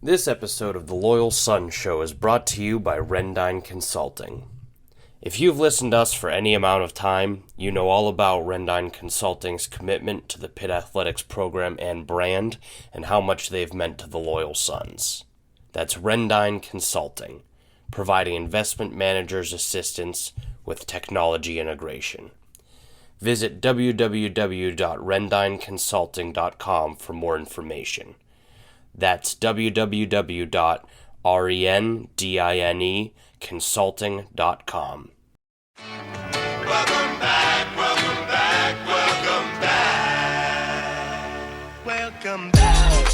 This episode of The Loyal Sun Show is brought to you by Rendine Consulting. If you've listened to us for any amount of time, you know all about Rendine Consulting's commitment to the Pitt Athletics program and brand, and how much they've meant to the Loyal Suns. That's Rendine Consulting, providing investment managers assistance with technology integration. Visit www.rendineconsulting.com for more information. That's www.rendineconsulting.com. Welcome back, welcome back, welcome back. Welcome back.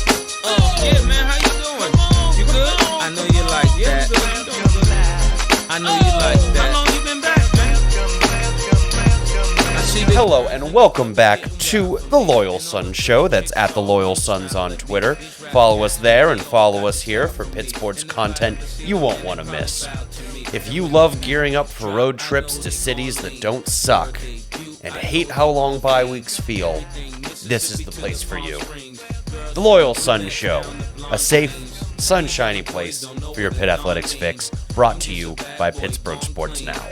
Yeah, man, how you doing? You good? I know you like that. I know you like that. How long you been back, man? Hello and welcome back to The Loyal Sun Show. That's at The Loyal Suns on Twitter. Follow us there and follow us here for Pitt Sports content you won't want to miss. If you love gearing up for road trips to cities that don't suck and hate how long bye weeks feel, this is the place for you. The Loyal Sun Show, a safe, sunshiny place for your Pitt Athletics Fix, brought to you by Pittsburgh Sports Now.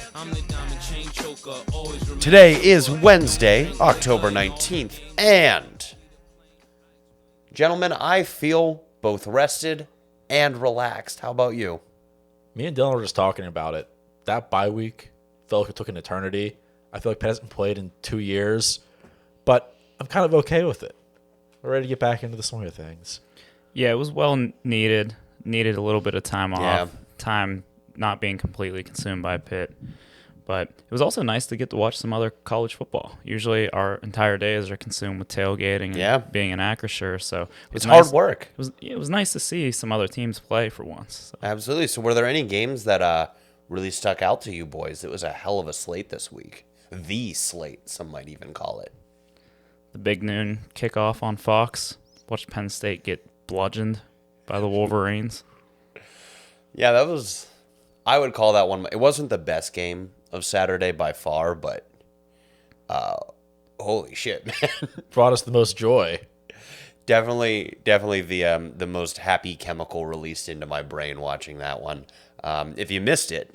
Today is Wednesday, October 19th, and, gentlemen, I feel both rested and relaxed. How about you? Me and Dylan were just talking about it. That bye week felt like it took an eternity. I feel like Pitt hasn't played in 2 years, but I'm kind of okay with it. We're ready to get back into the swing of things. Yeah, it was well needed. Needed a little bit of time off. Yeah. Time not being completely consumed by Pitt. But it was also nice to get to watch some other college football. Usually our entire days are consumed with tailgating and being in Acrisure. So it's hard work. It was nice to see some other teams play for once. So. Absolutely. So were there any games that really stuck out to you boys? It was a hell of a slate this week. The slate, some might even call it. The big noon kickoff on Fox. Watched Penn State get bludgeoned by the Wolverines. Yeah, that was... I would call that one... It wasn't the best game of Saturday by far, but holy shit, man. Brought us the most joy. Definitely the most happy chemical released into my brain watching that one. If you missed it,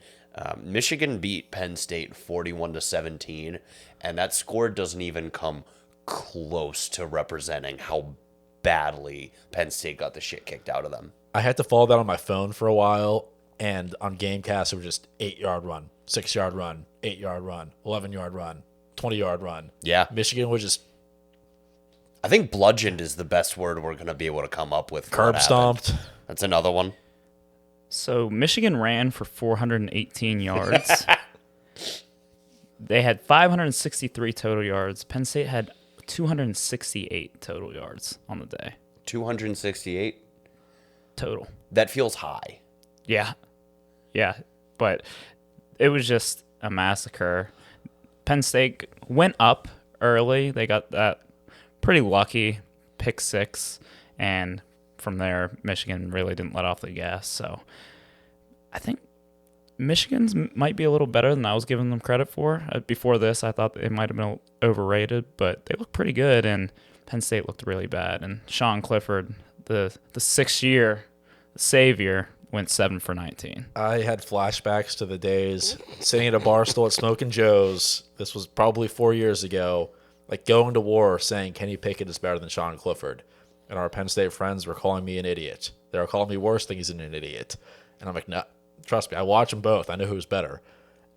Michigan beat Penn State 41-17, and that score doesn't even come close to representing how badly Penn State got the shit kicked out of them. I had to follow that on my phone for a while, and on Gamecast it was just 8-yard run, 6-yard run, 8-yard run, 11-yard run, 20-yard run. Yeah. Michigan was just... I think bludgeoned is the best word we're going to be able to come up with. Curb stomped. That's another one. So Michigan ran for 418 yards. They had 563 total yards. Penn State had 268 total yards on the day. 268? Total. That feels high. Yeah. But it was just a massacre. Penn State went up early. They got that pretty lucky pick six. And from there, Michigan really didn't let off the gas. So I think Michigan's might be a little better than I was giving them credit for. Before this, I thought they might have been overrated, but they looked pretty good, and Penn State looked really bad. And Sean Clifford, the 6-year savior, went 7 for 19. I had flashbacks to the days sitting at a bar stool at Smokin' Joe's. This was probably 4 years ago, like going to war saying Kenny Pickett is better than Sean Clifford. And our Penn State friends were calling me an idiot. They were calling me worse things than an idiot. And I'm like, no, trust me, I watch them both. I know who's better.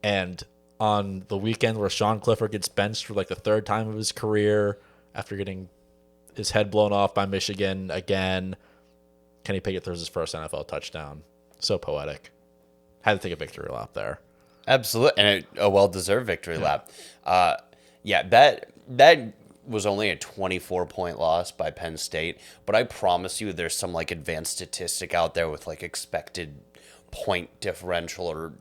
And on the weekend where Sean Clifford gets benched for like the third time of his career after getting his head blown off by Michigan again, Kenny Pickett throws his first NFL touchdown. So poetic. Had to take a victory lap there. Absolutely, and a well-deserved victory lap. That was only a 24-point loss by Penn State, but I promise you there's some like advanced statistic out there with like expected point differential or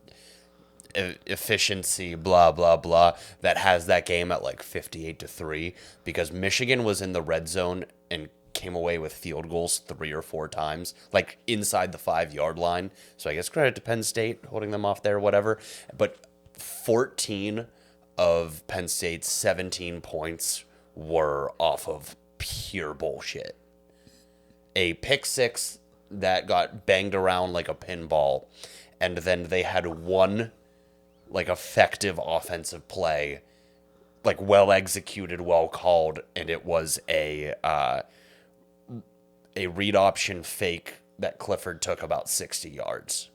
efficiency, blah, blah, blah, that has that game at like 58-3 because Michigan was in the red zone and came away with field goals 3 or 4 times, like inside the 5-yard line. So I guess credit to Penn State holding them off there, whatever. But 14 of Penn State's 17 points were off of pure bullshit. A pick six that got banged around like a pinball, and then they had one like effective offensive play, like well executed, well called, and it was a read option fake that Clifford took about 60 yards.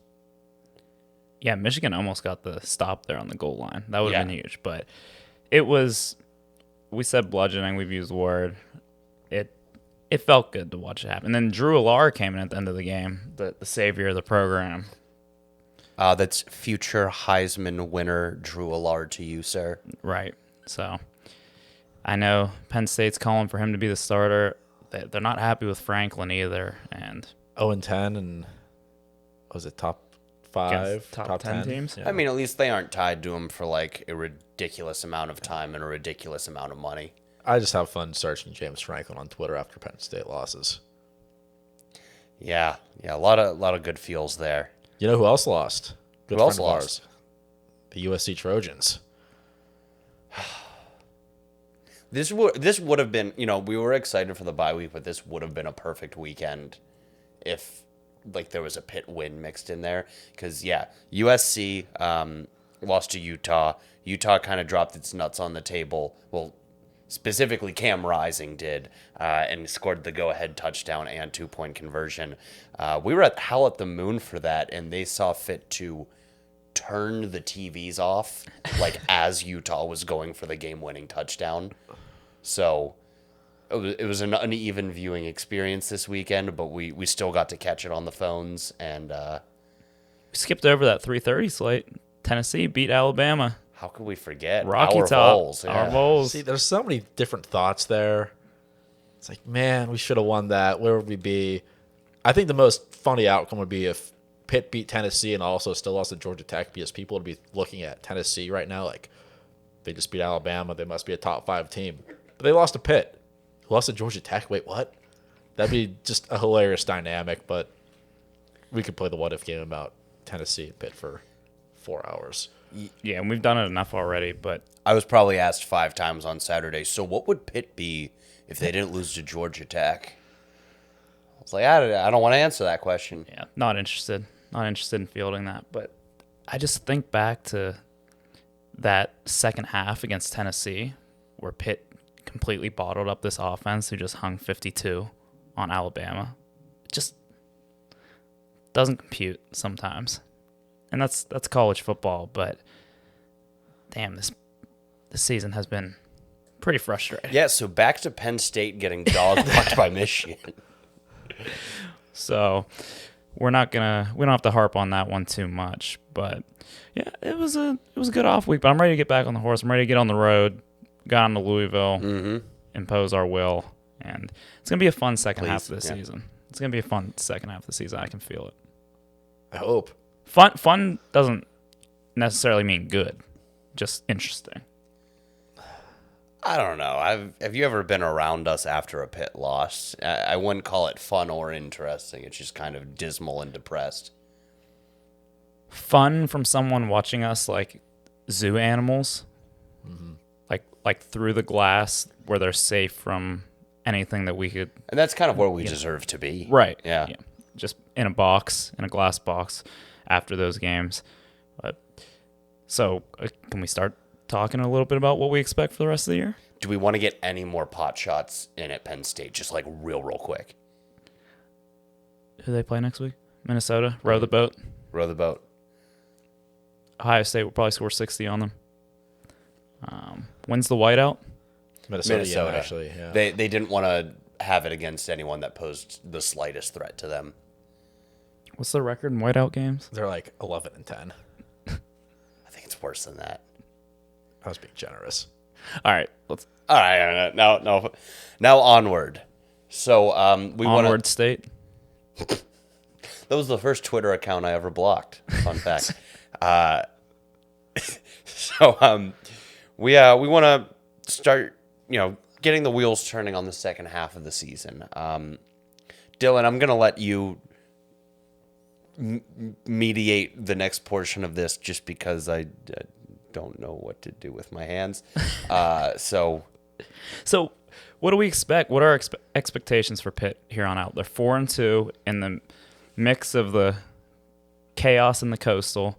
Yeah, Michigan almost got the stop there on the goal line. That would have Yeah. been huge, but it was. We said bludgeoning. We've used the word. It felt good to watch it happen. And then Drew Alar came in at the end of the game, the savior of the program. That's future Heisman winner Drew Allard to you, sir. Right. So I know Penn State's calling for him to be the starter. They're not happy with Franklin either. And 0-10 and was it top 5? Against top 10 teams? Yeah. I mean, at least they aren't tied to him for like a ridiculous amount of time and a ridiculous amount of money. I just have fun searching James Franklin on Twitter after Penn State losses. Yeah, a lot of good feels there. You know who else lost? Good Who else friend of lost? ours. The USC Trojans. This would have been, we were excited for the bye week, but this would have been a perfect weekend if like there was a Pitt win mixed in there. Because USC lost to Utah. Utah kind of dropped its nuts on the table. Well, specifically Cam Rising did, and scored the go-ahead touchdown and 2-point conversion. We were at Hell at the Moon for that, and they saw fit to turn the TVs off like as Utah was going for the game-winning touchdown. So it was an uneven viewing experience this weekend, but we still got to catch it on the phones. And We skipped over that 3:30 slate. Tennessee beat Alabama. how could we forget? Rocky Our Top. Vols, Our yeah. Vols. See, there's so many different thoughts there. It's like, man, we should have won that. Where would we be? I think the most funny outcome would be if Pitt beat Tennessee and also still lost to Georgia Tech, because people would be looking at Tennessee right now like they just beat Alabama. They must be a top 5 team. But they lost to Pitt. Who lost to Georgia Tech? Wait, what? That'd be just a hilarious dynamic, but we could play the what-if game about Tennessee and Pitt for 4 hours. Yeah, and we've done it enough already, but I was probably asked 5 times on Saturday, so what would Pitt be if they didn't lose to Georgia Tech? I was like, I don't want to answer that question. yeah, not interested. Not interested in fielding that. But I just think back to that second half against Tennessee where Pitt completely bottled up this offense who just hung 52 on Alabama. It just doesn't compute sometimes. And that's college football, but damn, this season has been pretty frustrating. Yeah, so back to Penn State getting dog-fucked by Michigan. So we don't have to harp on that one too much. But yeah, it was a good off week. But I'm ready to get back on the horse. I'm ready to get on the road, got on to Louisville, impose our will, and it's gonna be a fun second half of the season. It's gonna be a fun second half of the season. I can feel it. I hope. Fun doesn't necessarily mean good, just interesting. I don't know. Have you ever been around us after a Pitt loss? I wouldn't call it fun or interesting. It's just kind of dismal and depressed. Fun from someone watching us like zoo animals, like through the glass where they're safe from anything that we could. And that's kind of where we deserve to be. Right. Yeah. Just in a glass box after those games. But so can we start talking a little bit about what we expect for the rest of the year? Do we want to get any more pot shots in at Penn State? Just like real quick. Who they play next week? Minnesota. Row the boat. Row the boat. Ohio State will probably score 60 on them. When's the whiteout? Minnesota. Actually, yeah. They didn't want to have it against anyone that posed the slightest threat to them. What's the record in whiteout games? They're like 11-10. I think it's worse than that. I was being generous. All right, let's All right, now onward. So we want onward state. That was the first Twitter account I ever blocked. Fun fact. So we want to start, getting the wheels turning on the second half of the season. Dylan, I'm going to let you mediate the next portion of this just because I don't know what to do with my hands. So what do we expect? What are our expectations for Pitt here on out? They're 4-2 in the mix of the chaos in the Coastal,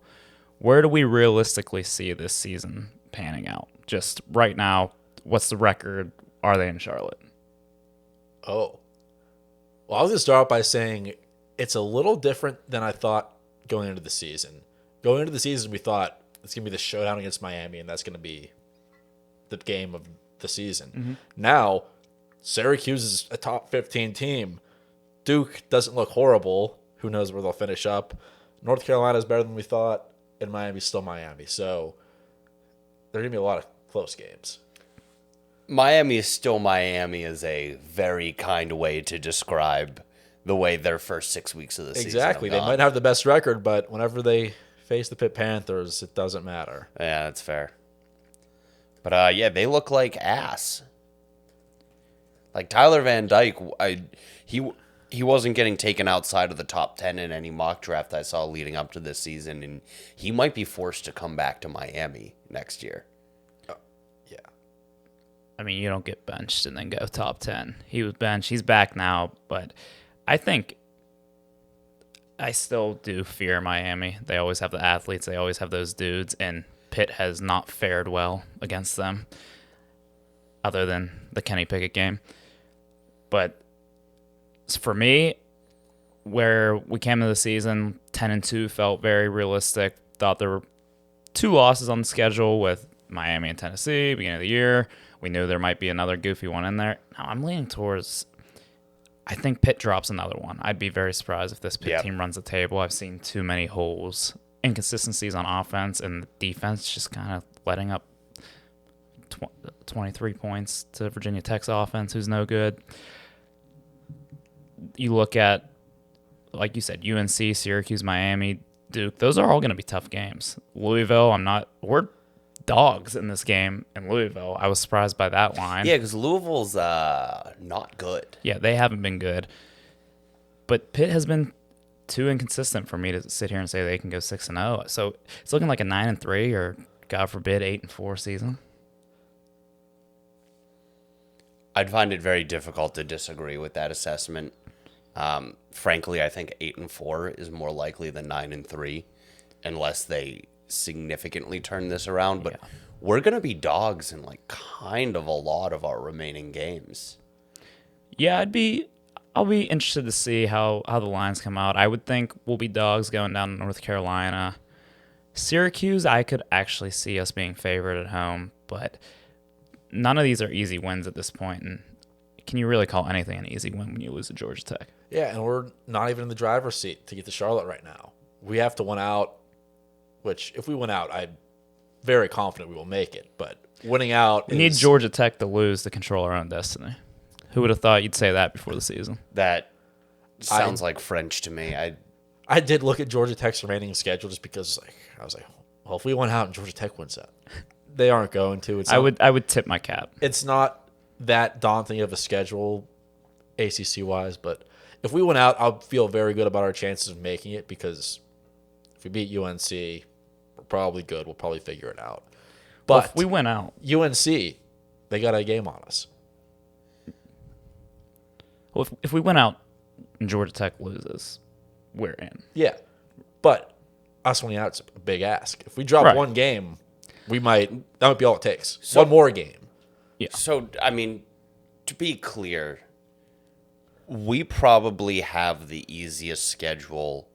where do we realistically see this season panning out? Just right now, what's the record? Are they in Charlotte? Oh. Well, I was going to start out by saying it's a little different than I thought going into the season. Going into the season, we thought it's going to be the showdown against Miami, and that's going to be the game of the season. Mm-hmm. Now, Syracuse is a top 15 team. Duke doesn't look horrible. Who knows where they'll finish up. North Carolina is better than we thought, and Miami's still Miami. So there are going to be a lot of close games. Miami is still Miami is a very kind way to describe the way their first 6 weeks of the season Exactly. have They gone. might have the best record, but whenever they face the Pitt Panthers, it doesn't matter. Yeah, that's fair. But yeah, they look like ass. Like Tyler Van Dyke, he wasn't getting taken outside of the top 10 in any mock draft I saw leading up to this season, and he might be forced to come back to Miami next year. Yeah. I mean, you don't get benched and then go top 10. He was benched. He's back now, but I think I still do fear Miami. They always have the athletes. They always have those dudes, and Pitt has not fared well against them other than the Kenny Pickett game. But for me, where we came into the season, 10-2 felt very realistic. Thought there were 2 losses on the schedule with Miami and Tennessee, beginning of the year. We knew there might be another goofy one in there. Now I'm leaning towards, I think Pitt drops another one. I'd be very surprised if this Pitt team runs the table. I've seen too many holes, inconsistencies on offense, and the defense just kind of letting up 23 points to Virginia Tech's offense, who's no good. You look at, like you said, UNC, Syracuse, Miami, Duke. Those are all going to be tough games. Louisville, we're dogs in this game in Louisville. I was surprised by that line. Yeah, because Louisville's not good. Yeah, they haven't been good. But Pitt has been too inconsistent for me to sit here and say they can go 6-0. So it's looking like a 9-3 or, God forbid, 8-4 season. I'd find it very difficult to disagree with that assessment. Frankly, I think 8-4 is more likely than 9-3, unless they significantly turn this around. But we're gonna be dogs in like kind of a lot of our remaining games. Yeah, I'll be interested to see how the lines come out. I would think we'll be dogs going down to North Carolina. Syracuse, I could actually see us being favored at home, but none of these are easy wins at this point. And can you really call anything an easy win when you lose to Georgia Tech? Yeah, and we're not even in the driver's seat to get to Charlotte right now. We have to win out, which if we win out, I'm very confident we will make it. But winning out We need Georgia Tech to lose to control our own destiny. Who would have thought you'd say that before the season? That sounds like French to me. I did look at Georgia Tech's remaining schedule just because I was like, well, if we went out and Georgia Tech wins that, they aren't going to. I would tip my cap. It's not that daunting of a schedule, ACC wise, but if we went out, I'll feel very good about our chances of making it because if we beat UNC, we're probably good. We'll probably figure it out. But Well, if we went out, UNC, they got a game on us. well, if we went out and Georgia Tech loses, we're in. Yeah, but us winning out's a big ask. If we drop Right. one game, that might be all it takes. So- One more game. So, I mean, to be clear, we probably have the easiest schedule,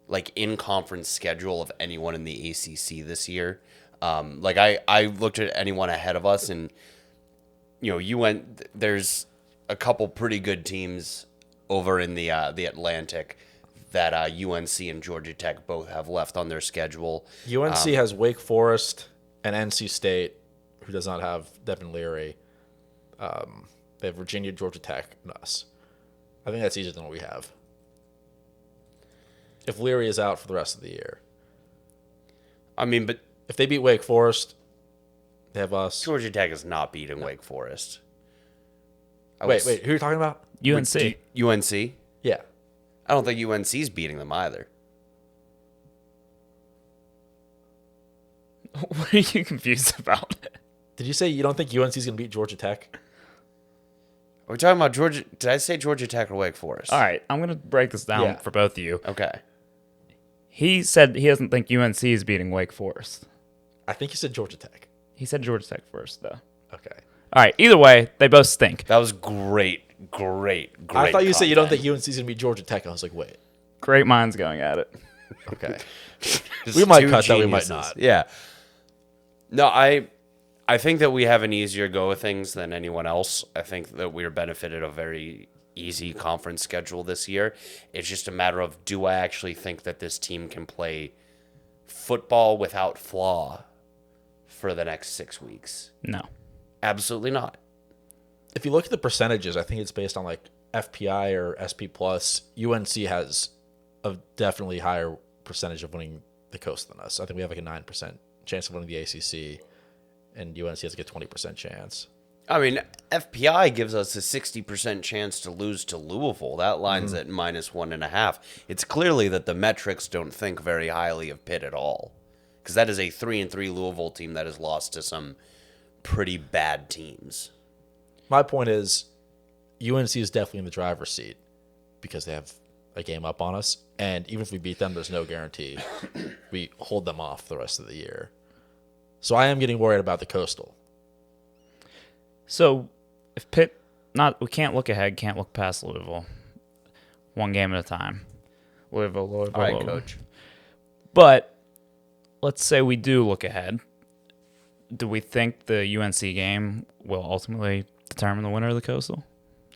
like in-conference schedule of anyone in the ACC this year. Like I looked at anyone ahead of us, and there's a couple pretty good teams over in the Atlantic that UNC and Georgia Tech both have left on their schedule. UNC has Wake Forest and NC State, who does not have Devin Leary. They have Virginia, Georgia Tech, and us. I think that's easier than what we have. If Leary is out for the rest of the year. I mean, but If they beat Wake Forest, they have us. Georgia Tech is not beating Wake Forest. Wait, who are you talking about? UNC. UNC? Yeah. I don't think UNC's beating them either. What are you confused about? Did you say you don't think UNC is going to beat Georgia Tech? Are we talking about Georgia? Did I say Georgia Tech or Wake Forest? All right, I'm going to break this down Yeah. for both of you. Okay. He said he doesn't think UNC is beating Wake Forest. I think you said Georgia Tech. He said Georgia Tech first, though. Okay. All right, either way, they both stink. That was great. I thought you said you don't think UNC is going to be Georgia Tech. I was like, wait. Great minds going at it. Okay. Just We might two cut that, we might geniuses. not. Yeah. No, I think that we have an easier go of things than anyone else. I think that we're benefited a very easy conference schedule this year. It's just a matter of, do I actually think that this team can play football without flaw for the next 6 weeks? No. Absolutely not. If you look at the percentages, I think it's based on like FPI or SP plus. UNC has a definitely higher percentage of winning the Coast than us. I think we have like a 9% chance of winning the ACC, and UNC has like a 20% chance. I mean, FPI gives us a 60% chance to lose to Louisville. That line's at -1.5. It's clearly that the metrics don't think very highly of Pitt at all, because that is a 3-3 Louisville team that has lost to some pretty bad teams. My point is, UNC is definitely in the driver's seat because they have a game up on us, and even if we beat them, there's no guarantee we hold them off the rest of the year. So I am getting worried about the Coastal. So if Pitt, we can't look ahead, can't look past Louisville. One game at a time. Louisville. All right, Louisville. Coach. But let's say we do look ahead. Do we think the UNC game will ultimately determine the winner of the Coastal?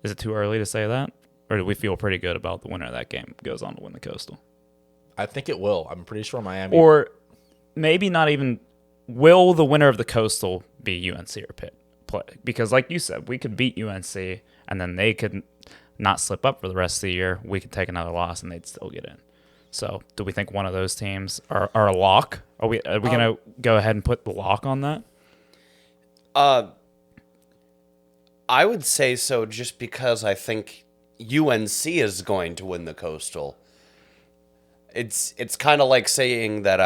Is it too early to say that? Or do we feel pretty good about the winner of that game goes on to win the Coastal? I think it will. I'm pretty sure Miami. Or maybe not even, will the winner of the Coastal be UNC or Pitt play? Because like you said, we could beat UNC and then they could not slip up for the rest of the year. We could take another loss and they'd still get in. So do we think one of those teams are a lock? Are we going to go ahead and put the lock on that? I would say so, just because I think UNC is going to win the Coastal. It's kind of like saying that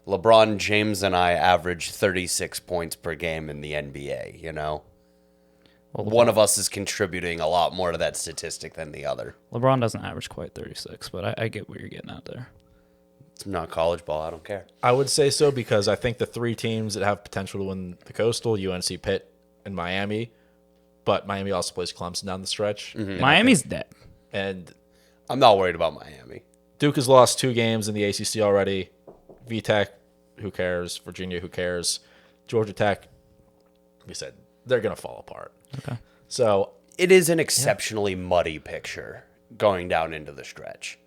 LeBron James and I average 36 points per game in the NBA, you know? Well, One of us is contributing a lot more to that statistic than the other. LeBron doesn't average quite 36, but I get what you're getting out there. It's not college ball. I don't care. I would say so because I think the three teams that have potential to win the Coastal, UNC, Pitt, and Miami, but Miami also plays Clemson down the stretch. And Miami's dead. And I'm not worried about Miami. Duke has lost 2 games in the ACC already. VTech, who cares? Virginia, who cares? Georgia Tech, we said, they're going to fall apart. Okay. So It is an exceptionally muddy picture going down into the stretch.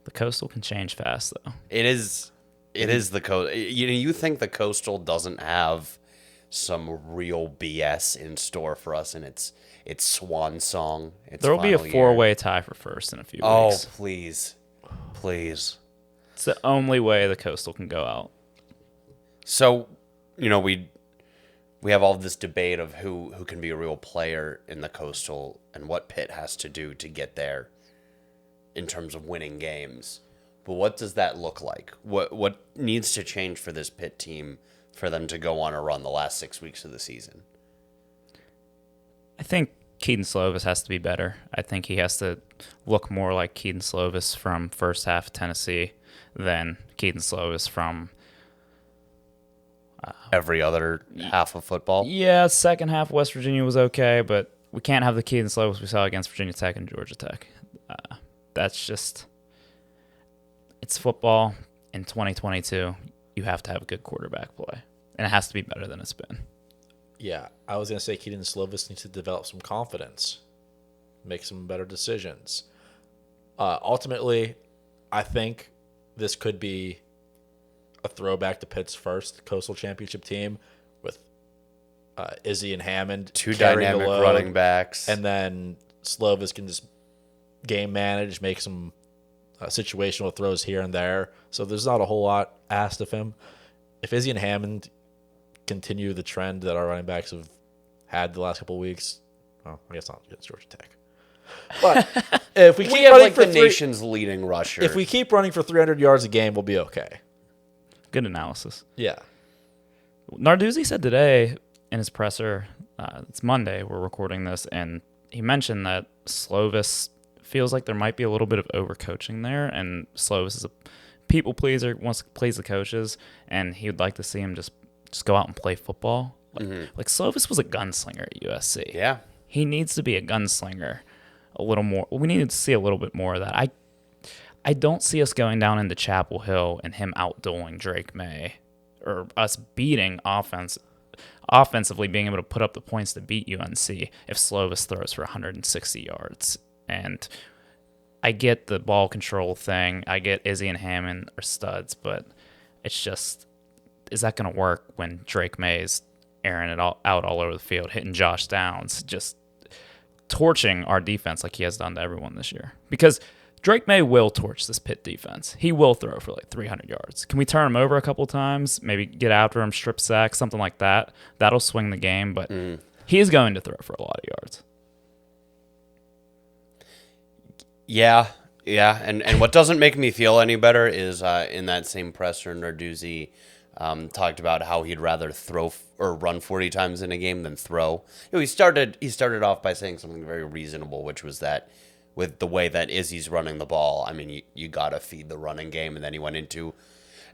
The Coastal can change fast, though. It is the coast. You think the Coastal doesn't have some real BS in store for us in its swan song? There will be a final year? four-way tie for first in a few Oh, weeks. please. It's the only way the Coastal can go out. So, we have all this debate of who can be a real player in the Coastal and what Pitt has to do to get there in terms of winning games. But what does that look like? What needs to change for this Pitt team for them to go on a run the last 6 weeks of the season? I think Keaton Slovis has to be better. I think he has to look more like Keaton Slovis from first half of Tennessee than Keaton Slovis from Every other half of football? yeah, second half of West Virginia was okay, but we can't have the Keaton Slovis we saw against Virginia Tech and Georgia Tech. That's just, it's football in 2022. You have to have a good quarterback play, and it has to be better than it's been. yeah, I was going to say Keaton Slovis needs to develop some confidence, make some better decisions. Ultimately, I think this could be a throwback to Pitt's first Coastal Championship team with Izzy and Hammond. Two carrying the dynamic load, running backs. and then Slovis can just game manage, make some situational throws here and there. So there's not a whole lot asked of him. If Izzy and Hammond continue the trend that our running backs have had the last couple of weeks, well, I guess not against Georgia Tech. But if we keep we have running like for the three, nation's leading rusher. if we keep running for 300 yards a game, we'll be okay. Good analysis. Yeah. Narduzzi said today in his presser It's Monday. We're recording this, and he mentioned that Slovis feels like there might be a little bit of overcoaching there, and Slovis is a people pleaser, wants to please the coaches, and he would like to see him just go out and play football. Like Slovis was a gunslinger at USC. Yeah. He needs to be a gunslinger a little more. We need to see a little bit more of that. I don't see us going down into Chapel Hill and him outdueling Drake May, or us beating offensively being able to put up the points to beat UNC if Slovis throws for 160 yards. And I get the ball control thing. I get Izzy and Hammond are studs, but it's just, is that going to work when Drake May's airing it out all over the field, hitting Josh Downs, just torching our defense like he has done to everyone this year? Because Drake May will torch this Pitt defense. He will throw for like 300 yards. Can we turn him over a couple times? Maybe get after him, strip sack, something like that. That'll swing the game, but he is going to throw for a lot of yards. Yeah. And what doesn't make me feel any better is in that same presser, Narduzzi talked about how he'd rather throw or run 40 times in a game than throw. He started off by saying something very reasonable, which was that with the way that Izzy's running the ball, I mean, you got to feed the running game. And then he went into,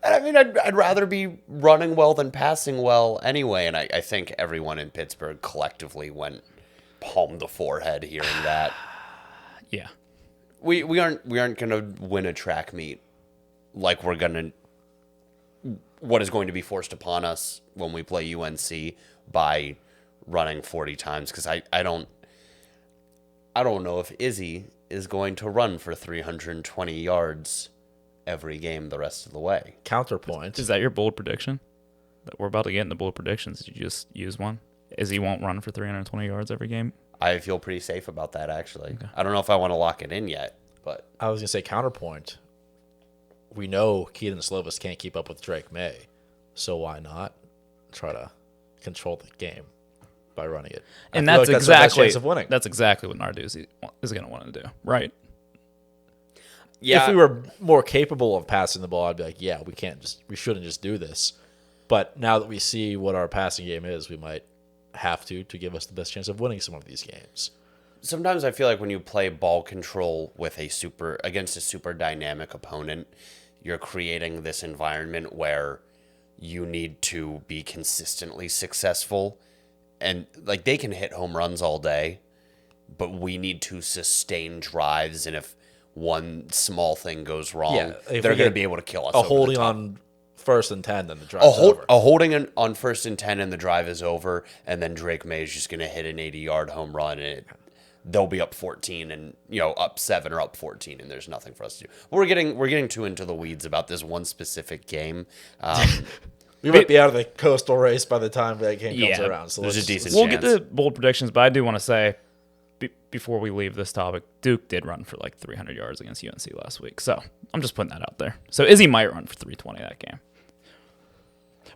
and I mean, I'd rather be running well than passing well anyway. And I think everyone in Pittsburgh collectively went palm to forehead hearing that. Yeah. We aren't going to win a track meet like what is going to be forced upon us when we play UNC by running 40 times, because I don't know if Izzy is going to run for 320 yards every game the rest of the way. Counterpoint. Is that your bold prediction? That we're about to get into bold predictions. Did you just use one? Izzy won't run for 320 yards every game? I feel pretty safe about that, actually. Okay. I don't know if I want to lock it in yet, but I was going to say counterpoint. We know Keaton Slovis can't keep up with Drake May, so why not try to control the game by running it? And that's like exactly of winning. That's exactly what Narduzzi is going to want to do, right? Yeah. If we were more capable of passing the ball, I'd be like, yeah, we shouldn't just do this. But now that we see what our passing game is, we might have to give us the best chance of winning some of these games. Sometimes I feel like when you play ball control with against a super dynamic opponent, you're creating this environment where you need to be consistently successful, and like they can hit home runs all day, but we need to sustain drives, and if one small thing goes wrong, they're going to be able to kill us. A holding on 1st and 10, then the drive is over. A holding on 1st and 10, and the drive is over, and then Drake May is just going to hit an 80-yard home run, and they'll be up 14 and up 7 or up 14, and there's nothing for us to do. We're getting too into the weeds about this one specific game. We might be out of the coastal race by the time that game comes around. So there's a decent We'll chance. get to bold predictions, but I do want to say before we leave this topic, Duke did run for like 300 yards against UNC last week, so I'm just putting that out there. So Izzy might run for 320 that game.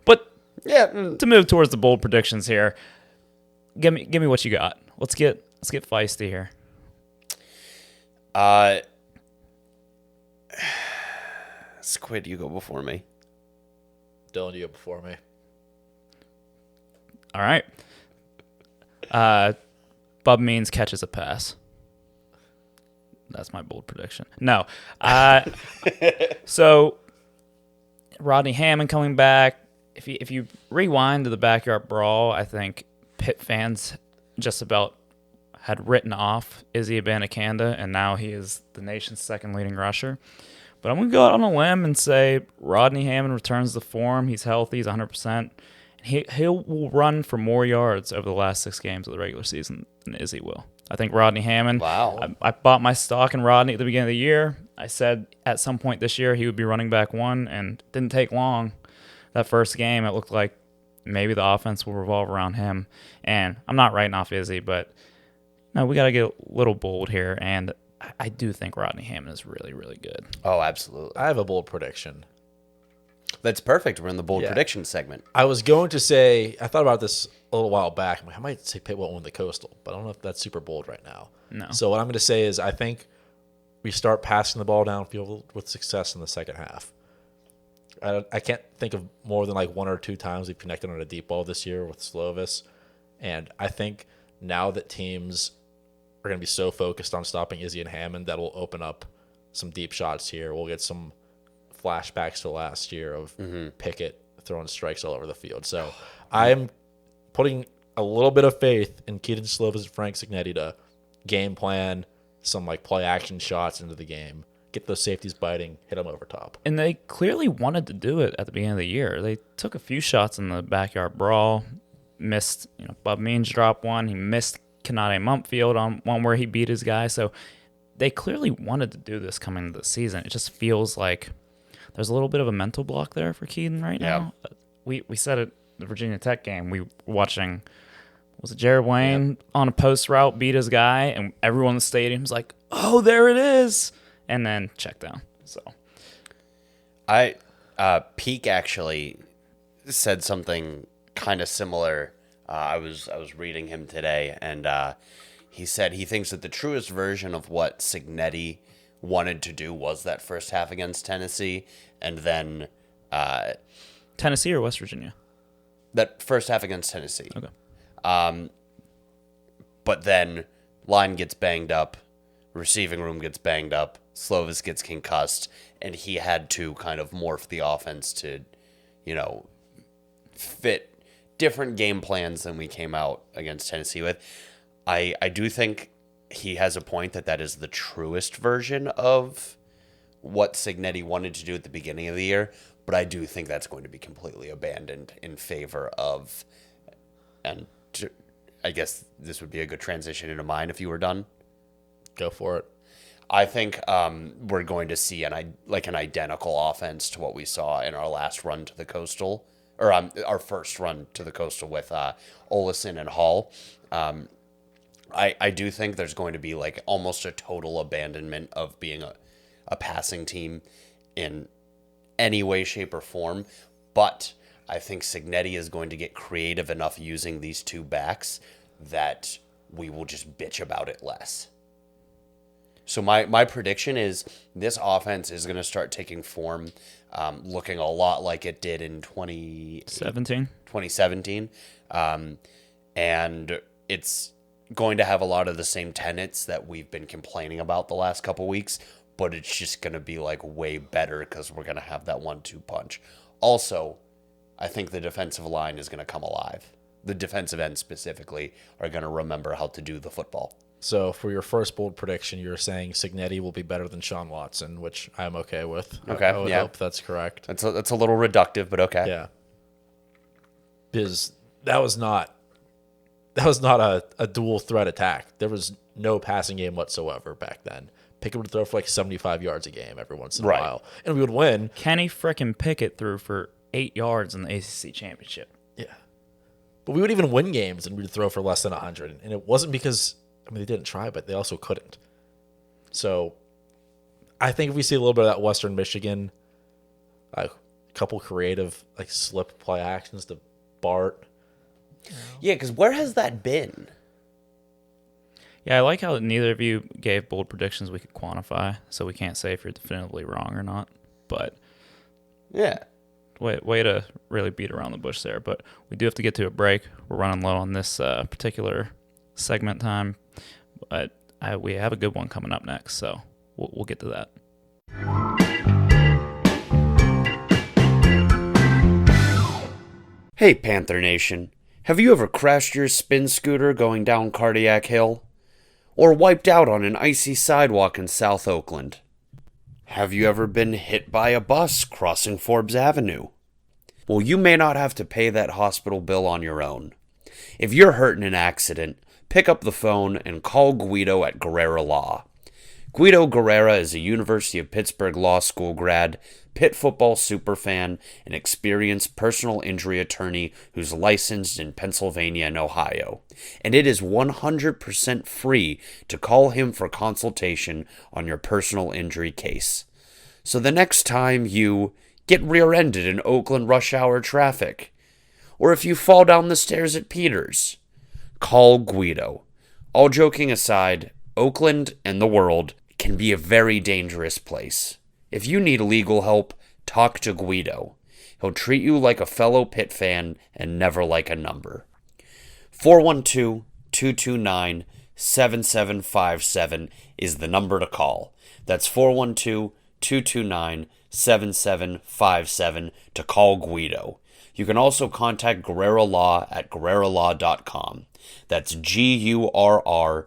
But to move towards the bold predictions here, give me what you got. Let's get feisty here. Squid, you go before me. Dylan, you go before me. All right. Bub Means catches a pass. That's my bold prediction. No. So Rodney Hammond coming back. If you rewind to the backyard brawl, I think Pitt fans just about had written off Izzy Abanikanda, and now he is the nation's second leading rusher. But I'm going to go out on a limb and say Rodney Hammond returns to form. He's healthy. He's 100%. He will run for more yards over the last 6 games of the regular season than Izzy will. I think Rodney Hammond. Wow. I bought my stock in Rodney at the beginning of the year. I said at some point this year he would be running back 1, and it didn't take long. That first game, it looked like maybe the offense will revolve around him. And I'm not writing off Izzy, but no, we got to get a little bold here. And I do think Rodney Hammond is really, really good. Oh, absolutely. I have a bold prediction. That's perfect. We're in the bold prediction segment. I was going to say, I thought about this a little while back. I'm like, I might say Pitt won't win the Coastal, but I don't know if that's super bold right now. No. So what I'm going to say is I think we start passing the ball downfield with success in the second half. I can't think of more than like 1 or 2 times we've connected on a deep ball this year with Slovis. And I think now that teams are going to be so focused on stopping Izzy and Hammond, that'll open up some deep shots here. We'll get some flashbacks to last year of Pickett throwing strikes all over the field. So I'm putting a little bit of faith in Keaton Slovis and Frank Signetti to game plan some like play action shots into the game, get those safeties biting, hit them over top. And they clearly wanted to do it at the beginning of the year. They took a few shots in the backyard brawl, missed, Bub Means dropped one. He missed Kanade Mumpfield on one where he beat his guy. So they clearly wanted to do this coming into the season. It just feels like there's a little bit of a mental block there for Keaton right now. We said it the Virginia Tech game. We were watching, was it Jared Wayne on a post route beat his guy, and everyone in the stadium's like, oh, there it is. And then check down. So Peak actually said something kind of similar. I was reading him today, and he said he thinks that the truest version of what Signetti wanted to do was that first half against Tennessee, and then Tennessee or West Virginia? That first half against Tennessee. Okay. But then line gets banged up, receiving room gets banged up, Slovis gets concussed, and he had to kind of morph the offense to, fit different game plans than we came out against Tennessee with. I do think he has a point that is the truest version of what Signetti wanted to do at the beginning of the year, but I do think that's going to be completely abandoned in favor of, I guess this would be a good transition into mine if you were done. Go for it. I think we're going to see an identical offense to what we saw in our last run to the Coastal, or our first run to the Coastal with Olesen and Hall. I do think there's going to be like almost a total abandonment of being a passing team in any way, shape, or form. But I think Signetti is going to get creative enough using these two backs that we will just bitch about it less. So my prediction is this offense is going to start taking form, looking a lot like it did in 2017. And it's going to have a lot of the same tenets that we've been complaining about the last couple weeks, but it's just going to be like way better because we're going to have that 1-2 punch. Also, I think the defensive line is going to come alive. The defensive ends specifically are going to remember how to do the football. So for your first bold prediction, you're saying Signetti will be better than Sean Watson, which I'm okay with. Okay, I would hope that's correct. That's a little reductive, but okay. Yeah. Because that was not a dual threat attack. There was no passing game whatsoever back then. Pickett would throw for like 75 yards a game every once in a while, and we would win. Kenny frickin' Pickett threw for 8 yards in the ACC Championship. Yeah. But we would even win games, and we'd throw for less than 100. And it wasn't because, they didn't try, but they also couldn't. So I think if we see a little bit of that Western Michigan, a couple creative slip play actions to Bart. Yeah, because where has that been? Yeah, I like how neither of you gave bold predictions we could quantify, so we can't say if you're definitively wrong or not. But yeah, way to really beat around the bush there. But we do have to get to a break. We're running low on this particular segment time, but we have a good one coming up next, so we'll get to that. Hey, Panther Nation. Have you ever crashed your spin scooter going down Cardiac Hill? Or wiped out on an icy sidewalk in South Oakland? Have you ever been hit by a bus crossing Forbes Avenue? Well, you may not have to pay that hospital bill on your own. If you're hurt in an accident, pick up the phone and call Guido at Guerrera Law. Guido Guerrera is a University of Pittsburgh Law School grad, Pitt Football superfan, and experienced personal injury attorney who's licensed in Pennsylvania and Ohio. And it is 100% free to call him for consultation on your personal injury case. So the next time you get rear-ended in Oakland rush hour traffic, or if you fall down the stairs at Peters, call Guido. All joking aside, Oakland and the world can be a very dangerous place. If you need legal help, talk to Guido. He'll treat you like a fellow Pitt fan and never like a number. 412-229-7757 is the number to call. That's 412-229-7757 to call Guido. You can also contact Guerrera Law at guerreralaw.com. That's Gurrera.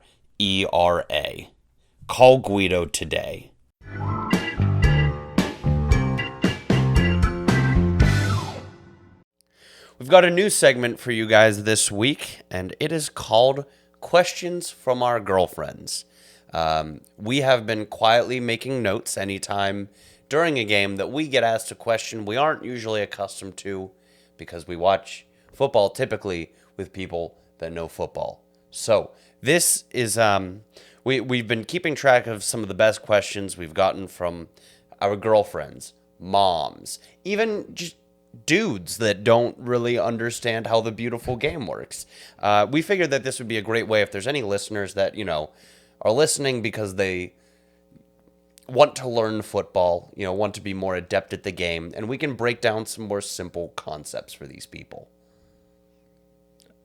Call Guido today. We've got a new segment for you guys this week, and it is called Questions from Our Girlfriends. We have been quietly making notes anytime during a game that we get asked a question we aren't usually accustomed to because we watch football typically with people that know football. So this is, we've been keeping track of some of the best questions we've gotten from our girlfriends, moms, even just dudes that don't really understand how the beautiful game works. We figured that this would be a great way if there's any listeners that, are listening because they want to learn football, want to be more adept at the game, and we can break down some more simple concepts for these people.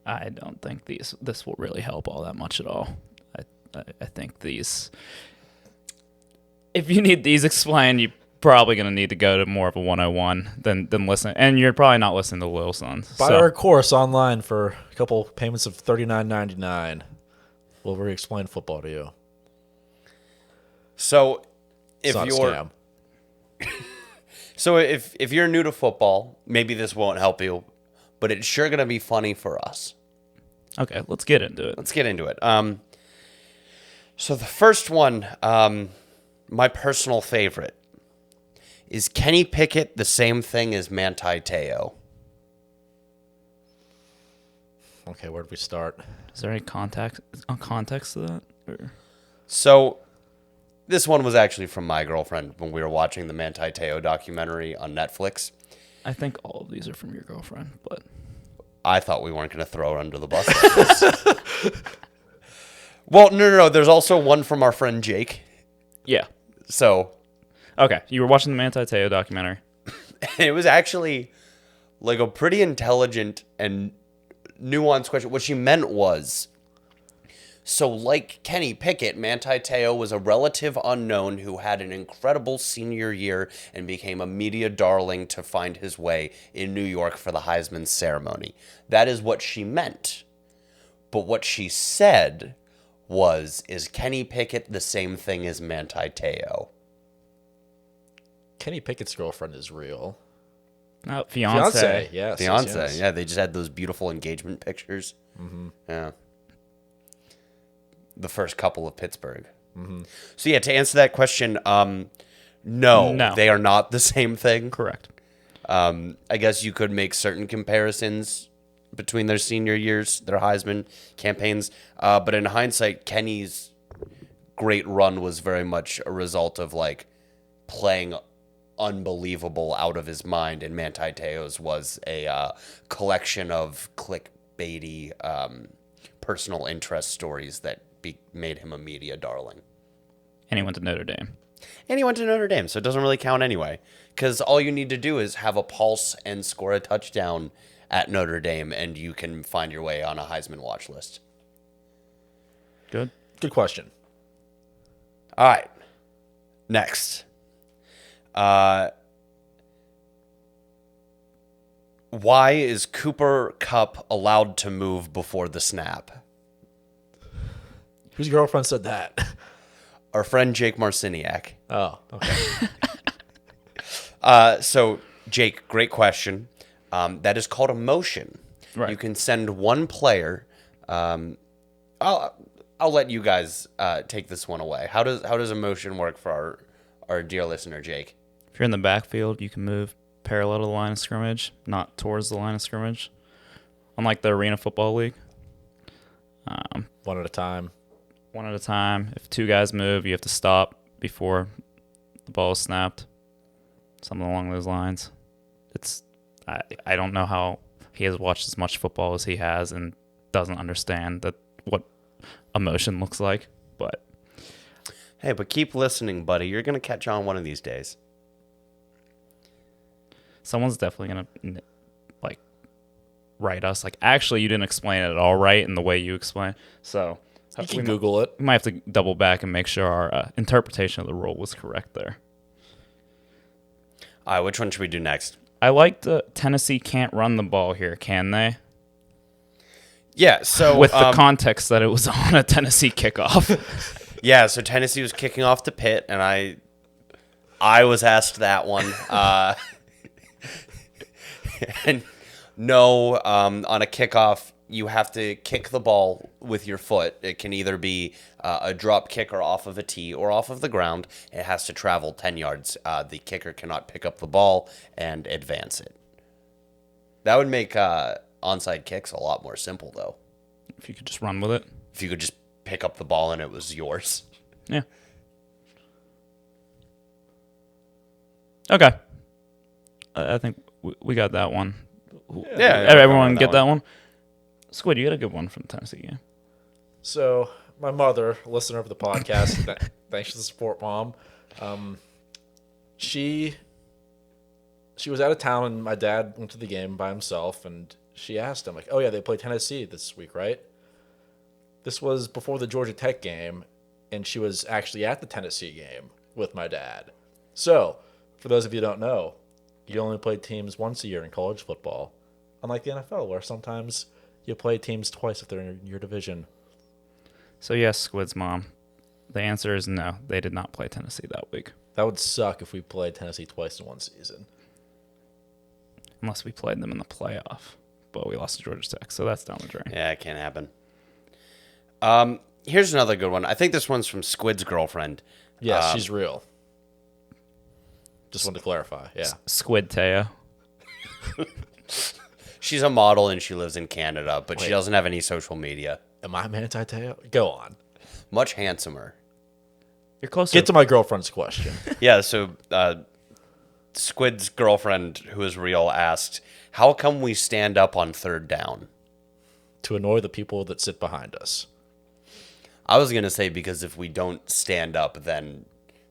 I don't think this will really help all that much at all. I think these, if you need these explained, you're probably going to need to go to more of a 101 than listen. And you're probably not listening to Loyal Sons. Buy our course online for a couple payments of $39.99. We'll re-explain football to you. So It's not a scam. So if you're new to football, maybe this won't help you, but it's sure going to be funny for us. Okay, let's get into it. So the first one, my personal favorite, is Kenny Pickett the same thing as Manti Te'o? Okay, where do we start? Is there any context to that? Or? So this one was actually from my girlfriend when we were watching the Manti Te'o documentary on Netflix. I think all of these are from your girlfriend, but I thought we weren't going to throw her under the bus like this. Well, no. There's also one from our friend Jake. yeah. So Okay, you were watching the Manti Te'o documentary. it was actually like a pretty intelligent and nuanced question. What she meant was, so like Kenny Pickett, Manti Te'o was a relative unknown who had an incredible senior year and became a media darling to find his way in New York for the Heisman ceremony. That is what she meant. But what she said was, is Kenny Pickett the same thing as Manti Te'o? Kenny Pickett's girlfriend is real. Fiance. Yes. Fiance. Yes. Yeah, they just had those beautiful engagement pictures. Mm-hmm. Yeah. The first couple of Pittsburgh. Mm-hmm. So yeah, to answer that question, no, they are not the same thing. Correct. I guess you could make certain comparisons between their senior years, their Heisman campaigns. But in hindsight, Kenny's great run was very much a result of like playing unbelievable out of his mind, and Manti Te'o's was a collection of clickbaity personal interest stories that made him a media darling. And he went to Notre Dame. So it doesn't really count anyway, because all you need to do is have a pulse and score a touchdown at Notre Dame, and you can find your way on a Heisman watch list. Good question. All right. Next. Why is Cooper Kupp allowed to move before the snap? Whose girlfriend said that? Our friend Jake Marciniak. Oh, okay. So, Jake, great question. That is called a motion. Right. You can send one player. I'll let you guys take this one away. How does a motion work for our dear listener, Jake? If you're in the backfield, you can move parallel to the line of scrimmage, not towards the line of scrimmage. Unlike the Arena Football League. One at a time. One at a time. If two guys move, you have to stop before the ball is snapped. Something along those lines. I don't know how he has watched as much football as he has and doesn't understand what a motion looks like. But hey, but keep listening, buddy. You're gonna catch on one of these days. Someone's definitely gonna write us like, actually, you didn't explain it at all right in the way you explained. So You can Google it. we might have to double back and make sure our interpretation of the rule was correct there. All right, which one should we do next? I like the Tennessee can't run the ball here, can they? Yeah, so With the context that it was on a Tennessee kickoff. yeah, so Tennessee was kicking off to Pitt, and I was asked that one. And no, on a kickoff, you have to kick the ball with your foot. It can either be a drop kick or off of a tee or off of the ground. It has to travel 10 yards. The kicker cannot pick up the ball and advance it. That would make onside kicks a lot more simple, though. If you could just run with it. If you could just pick up the ball and it was yours. Yeah. Okay. I think we got that one. Yeah, Everyone get that one? Squid, you got a good one from the Tennessee game. So my mother, listener of the podcast, thanks for the support, Mom. She was out of town, and my dad went to the game by himself, and she asked him, like, oh, yeah, they play Tennessee this week, right? This was before the Georgia Tech game, and she was actually at the Tennessee game with my dad. So, for those of you who don't know, you only play teams once a year in college football, unlike the NFL, where sometimes you play teams twice if they're in your division. So, yes, Squid's mom. The answer is no. They did not play Tennessee that week. That would suck if we played Tennessee twice in one season. Unless we played them in the playoff. But we lost to Georgia Tech, so that's down the drain. Yeah, it can't happen. Here's another good one. I think this one's from Squid's girlfriend. Yeah, she's real. Just wanted to clarify. Yeah. Squid Teo. She's a model and she lives in Canada, but she Wait. doesn't have any social media. Am I Manti-Teo? Go on. Much handsomer. You're closer. Get to my girlfriend's question. Yeah, so Squid's girlfriend, who is real, asked, how come we stand up on third down? To annoy the people that sit behind us. I was going to say because if we don't stand up, then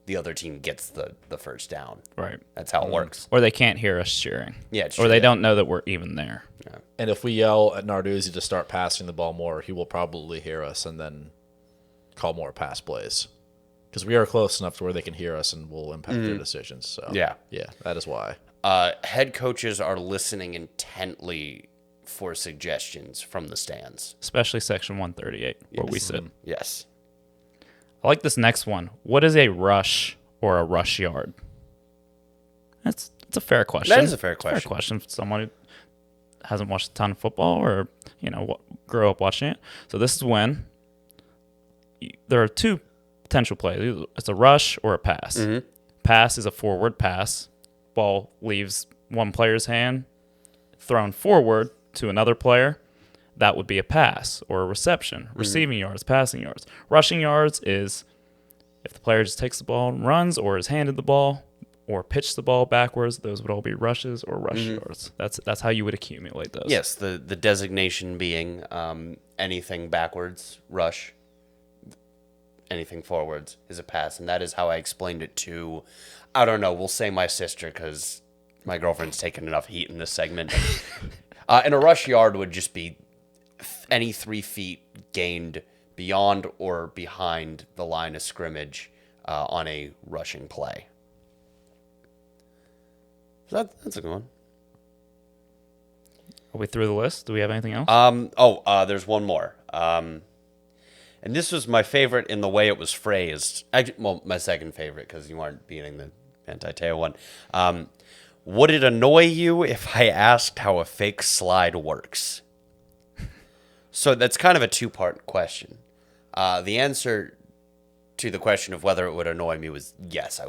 the other team gets the first down. Right. That's how it works. Or they can't hear us cheering. Yeah, it's Or true. they don't know that we're even there. And if we yell at Narduzzi to start passing the ball more, he will probably hear us and then call more pass plays. Because we are close enough to where they can hear us and will impact their decisions. So Yeah. that is why. Head coaches are listening intently for suggestions from the stands. Especially section 138, where we sit. Yes. I like this next one. What is a rush or a rush yard? It's a fair question. That is a fair It's a fair question. question for someone who hasn't watched a ton of football or, grew up watching it. So this is when there are two potential plays. It's a rush or a pass. Mm-hmm. Pass is a forward pass. Ball leaves one player's hand, thrown forward to another player. That would be a pass or a reception. Receiving yards, passing yards. Rushing yards is if the player just takes the ball and runs or is handed the ball or pitched the ball backwards. Those would all be rushes or rush yards. That's how you would accumulate those. Yes, the designation being anything backwards, rush. Anything forwards is a pass. And that is how I explained it to, I don't know, we'll say my sister because my girlfriend's taken enough heat in this segment. And a rush yard would just be any 3 feet gained beyond or behind the line of scrimmage on a rushing play. So that's a good one. Are we through the list? Do we have anything else? There's one more. And this was my favorite in the way it was phrased. Actually, well, my second favorite because you aren't beating the Manti-Teo one. Would it annoy you if I asked how a fake slide works? So that's kind of a two-part question. The answer to the question of whether it would annoy me was yes.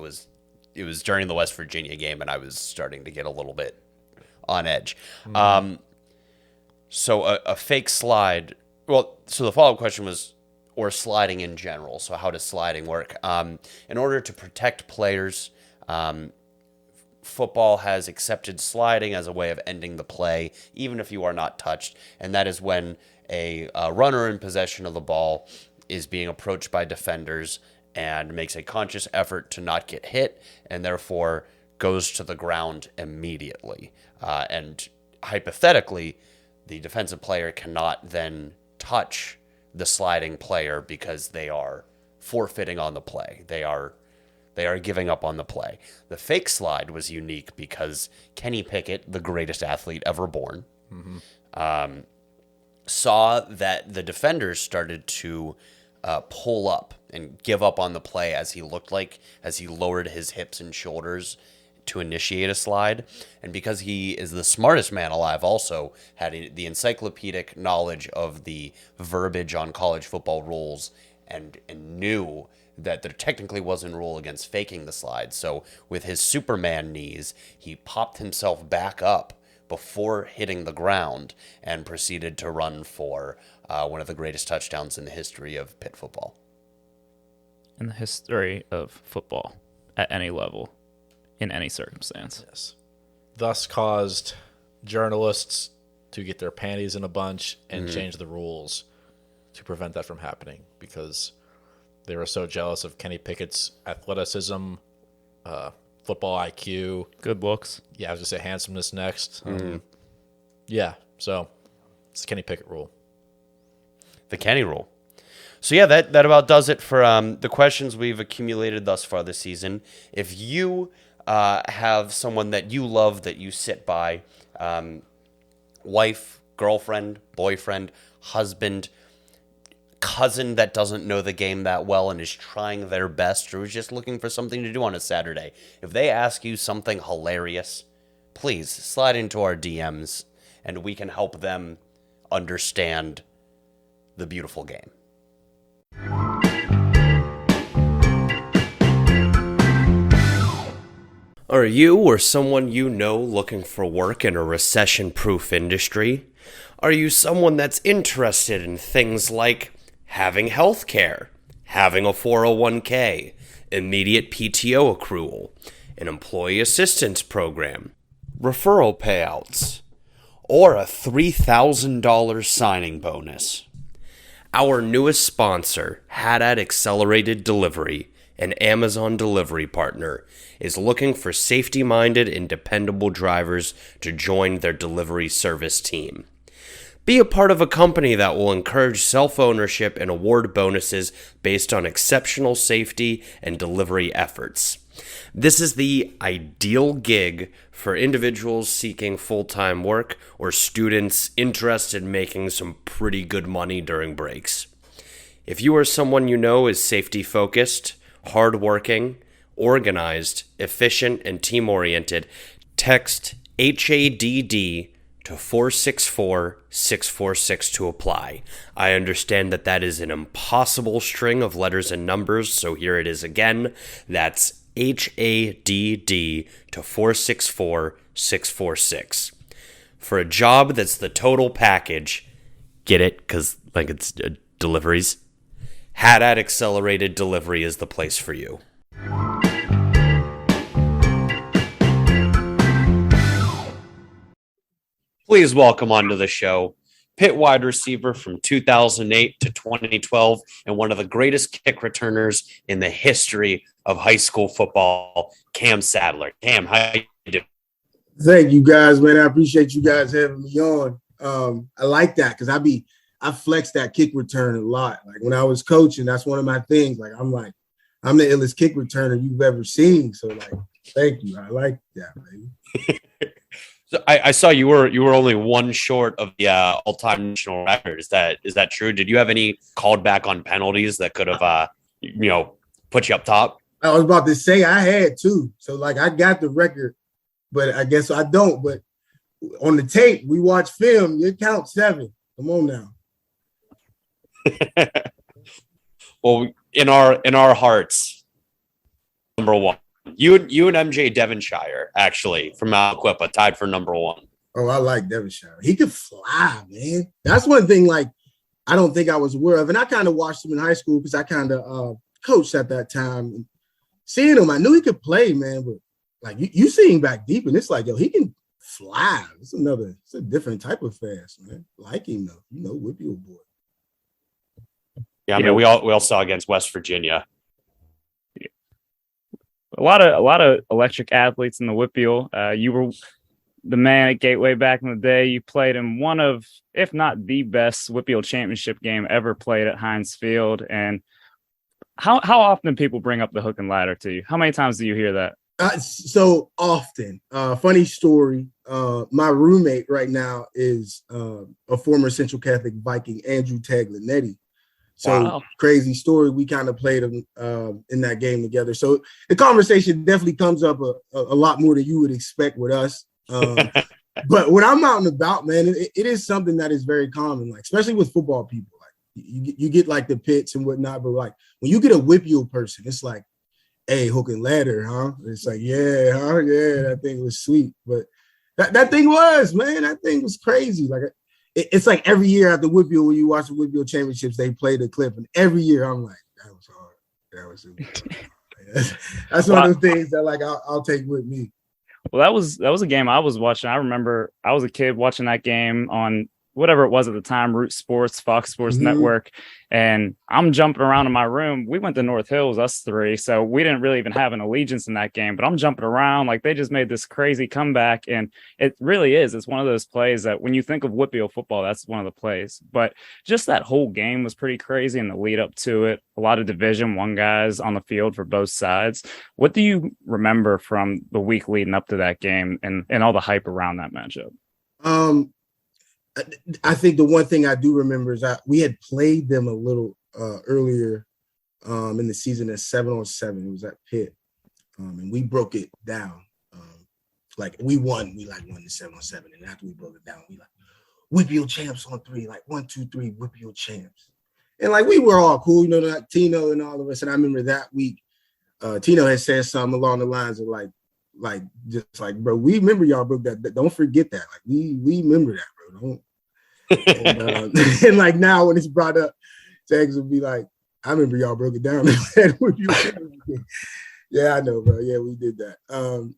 It was during the West Virginia game, and I was starting to get a little bit on edge. So a fake slide. Well, so the follow-up question was, or sliding in general. So how does sliding work? In order to protect players, football has accepted sliding as a way of ending the play, even if you are not touched. And that is when a runner in possession of the ball is being approached by defenders and makes a conscious effort to not get hit and therefore goes to the ground immediately. And hypothetically, the defensive player cannot then touch the sliding player because they are forfeiting on the play. They are giving up on the play. The fake slide was unique because Kenny Pickett, the greatest athlete ever born, saw that the defenders started to pull up and give up on the play as he lowered his hips and shoulders to initiate a slide. And because he is the smartest man alive, also had the encyclopedic knowledge of the verbiage on college football rules and knew that there technically wasn't a rule against faking the slide. So with his Superman knees, he popped himself back up before hitting the ground and proceeded to run for one of the greatest touchdowns in the history of Pitt football. In the history of football at any level, in any circumstance. Yes. Thus caused journalists to get their panties in a bunch and change the rules to prevent that from happening because they were so jealous of Kenny Pickett's athleticism, football IQ. Good looks. Yeah, I was going to say handsomeness next. Yeah, so it's the Kenny Pickett rule. The Kenny rule. So yeah, that about does it for the questions we've accumulated thus far this season. If you have someone that you love that you sit by, wife, girlfriend, boyfriend, husband, cousin that doesn't know the game that well and is trying their best or is just looking for something to do on a Saturday, if they ask you something hilarious, please slide into our DMs and we can help them understand the beautiful game. Are you or someone you know looking for work in a recession-proof industry? Are you someone that's interested in things like having health care, having a 401k, immediate PTO accrual, an employee assistance program, referral payouts, or a $3,000 signing bonus? Our newest sponsor, Haddad Accelerated Delivery, an Amazon delivery partner, is looking for safety-minded and dependable drivers to join their delivery service team. Be a part of a company that will encourage self-ownership and award bonuses based on exceptional safety and delivery efforts. This is the ideal gig for individuals seeking full-time work or students interested in making some pretty good money during breaks. If you or someone you know is safety-focused, hardworking, organized, efficient, and team-oriented, text HADD to 464-646 to apply. I understand that is an impossible string of letters and numbers, so here it is again. That's HADD to 464-646. For a job that's the total package, get it? Because, it's deliveries. Haddad Accelerated Delivery is the place for you. Please welcome onto the show Pitt wide receiver from 2008 to 2012 and one of the greatest kick returners in the history of high school football, Cam Sadler. Cam, how you doing? Thank you guys, man. I appreciate you guys having me on. I like that because I flex that kick return a lot. Like when I was coaching, that's one of my things. I'm the illest kick returner you've ever seen. So thank you. I like that, baby. So I saw you were only one short of the all-time national record. Is that true? Did you have any called back on penalties that could have put you up top? I was about to say I had two. So I got the record, but I guess I don't. But on the tape, we watch film. You count 7. Come on now. Well, in our hearts, number 1. You and MJ Devonshire, actually, from Malquippa, tied for number 1. Oh, I like Devonshire. He could fly, man. That's one thing, I don't think I was aware of. And I kind of watched him in high school because I kind of coached at that time. And seeing him, I knew he could play, man. But, you see him back deep, and it's he can fly. It's a different type of fast, man. Like him, though. Whippy old boy. Yeah, I mean, we all saw against West Virginia. A lot of electric athletes in the Whitfield. You were the man at Gateway back in the day. You played in one of, if not the best Whitfield Championship game ever played at Heinz Field. And how often people bring up the hook and ladder to you? How many times do you hear that? So often. Funny story. My roommate right now is a former Central Catholic Viking, Andrew Taglinetti. So Wow. Crazy story. We kind of played in that game together. So the conversation definitely comes up a lot more than you would expect with us. But when I'm out and about, man, it is something that is very common, like especially with football people. Like you get like the pits and whatnot, but like when you get a Whitfield person, it's like, hey, hook and ladder, huh? It's like, yeah, huh? Yeah, that thing was sweet. But that thing was, man, that thing was crazy. Like it's like every year at the Whitfield, when you watch the Whitfield Championships, they play the clip, and every year I'm like, that was hard. That was super hard. That's one of the things that like I'll take with me. Well, that was a game I was watching. I remember I was a kid watching that game on whatever it was at the time, Root Sports, Fox Sports Network. And I'm jumping around in my room. We went to North Hills, us three. So we didn't really even have an allegiance in that game, but I'm jumping around like they just made this crazy comeback. And it really is. It's one of those plays that when you think of Whitfield football, that's one of the plays. But just that whole game was pretty crazy in the lead up to it. A lot of Division I guys on the field for both sides. What do you remember from the week leading up to that game and all the hype around that matchup? I think the one thing I do remember is that we had played them a little earlier in the season at 7-on-7. It was at Pitt, and we broke it down. Like we won the 7-on-7, and after we broke it down, we like Whitfield champs on 3, like 1, 2, 3 Whitfield champs, and like we were all cool, you know, like Tino and all of us. And I remember that week, Tino had said something along the lines of like just like, bro, we remember y'all broke that. Don't forget that. Like we remember that, bro. Don't. And like now when it's brought up, Tags will be like, I remember y'all broke it down. Yeah, I know, bro. Yeah, we did that.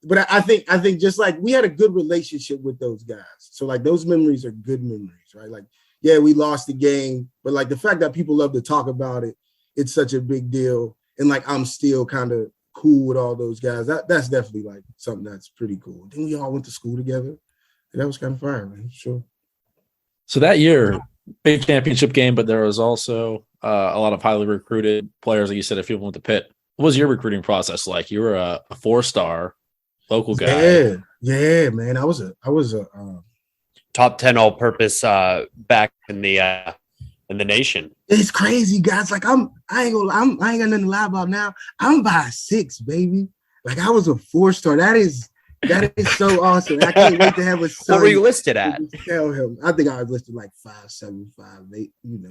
But I think just like we had a good relationship with those guys. So like those memories are good memories, right? Like, yeah, we lost the game, but like the fact that people love to talk about it, it's such a big deal. And like I'm still kind of cool with all those guys. That's definitely like something that's pretty cool. Then we all went to school together. And that was kind of fire, man. Sure. So that year, big championship game, but there was also a lot of highly recruited players. Like you said, a few went to Pitt. What was your recruiting process like? You were a 4-star local guy. Yeah, man. I was a top 10 all-purpose back in the nation. It's crazy, guys. Like I ain't got nothing to lie about now. I'm 5'6", baby. Like I was a 4-star. That is so awesome. I can't wait to have a son. What were you listed at? Tell him. I think I was listed like 5'7", 5'8", you know.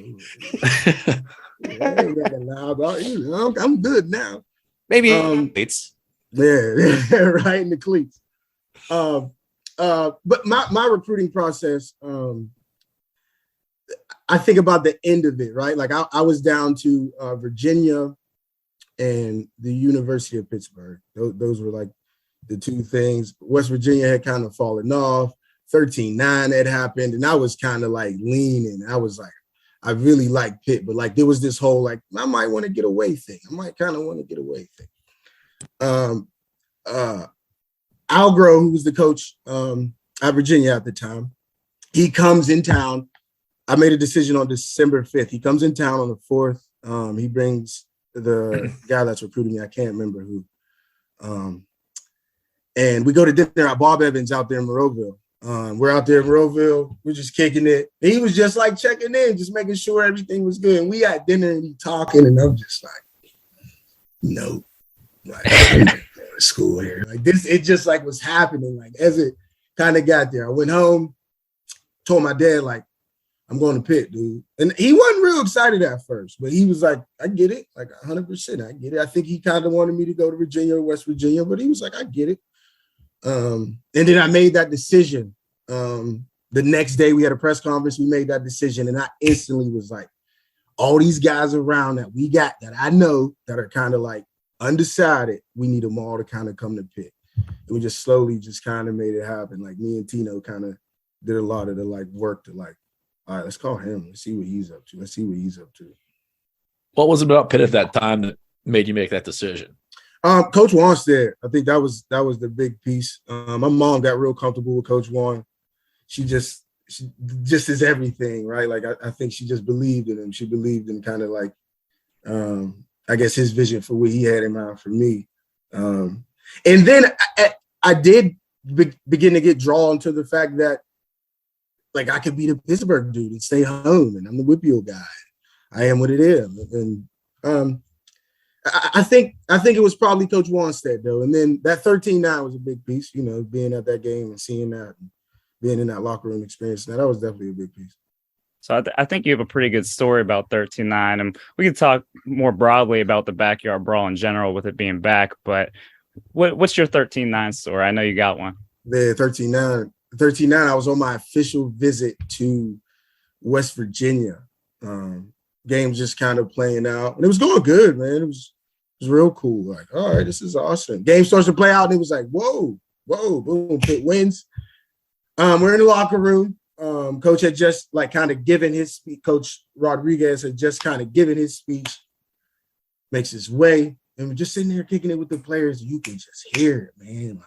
Yeah, I ain't got to lie about, you know, I'm good now. Maybe cleats. Yeah, right in the cleats. But my recruiting process, I think about the end of it, right? Like I was down to Virginia and the University of Pittsburgh. Those were like the two things. West Virginia had kind of fallen off. 13-9 had happened, and I was kind of like leaning. I was like, I really like Pitt, but like there was this whole like I might want to get away thing. I might kind of want to get away thing. Algro, who was the coach at Virginia at the time, he comes in town. I made a decision on December 5th. He comes in town on the 4th. He brings the guy that's recruiting me. I can't remember who. And we go to dinner at Bob Evans out there in Monroeville. We're out there in Monroeville. We're just kicking it. And he was just like checking in, just making sure everything was good. And we at dinner and we talking, and I'm just like, no, like I'm going to school here. Like this, it just like was happening. Like as it kind of got there, I went home, told my dad like, I'm going to Pitt, dude. And he wasn't real excited at first, but he was like, I get it, like 100%, I get it. I think he kind of wanted me to go to Virginia or West Virginia, but he was like, I get it. And then I made that decision. The next day we had a press conference, we made that decision, and I instantly was like, all these guys around that we got that I know that are kind of like undecided, we need them all to kind of come to Pitt. And we just slowly just kind of made it happen. Like me and Tino kind of did a lot of the like work to like, all right, let's call him. Let's see what he's up to. Let's see what he's up to. What was it about Pitt at that time that made you make that decision? Coach Wannstedt, I think that was the big piece. My mom got real comfortable with Coach Wann. She just is everything, right? Like I think she just believed in him. She believed in kind of like, I guess his vision for what he had in mind for me. And then I did begin to get drawn to the fact that like I could be the Pittsburgh dude and stay home, and I'm the Whippeal guy. I am what it is, and I think it was probably Coach Wannstedt though, and then that 13-9 was a big piece. You know, being at that game and seeing that, and being in that locker room experience, that was definitely a big piece. So I think you have a pretty good story about 13-9, and we can talk more broadly about the backyard brawl in general with it being back. But what's your 13-9 story? I know you got one. The 13-9. 13-9, I was on my official visit to West Virginia. Games just kind of playing out. And it was going good, man. It was real cool. Like, all right, this is awesome. Game starts to play out, and it was like, whoa, boom, Pitt wins. We're in the locker room. Coach had just like kind of given his speech. Coach Rodriguez had just kind of given his speech, makes his way. And we're just sitting there kicking it with the players. You can just hear it, man. Like,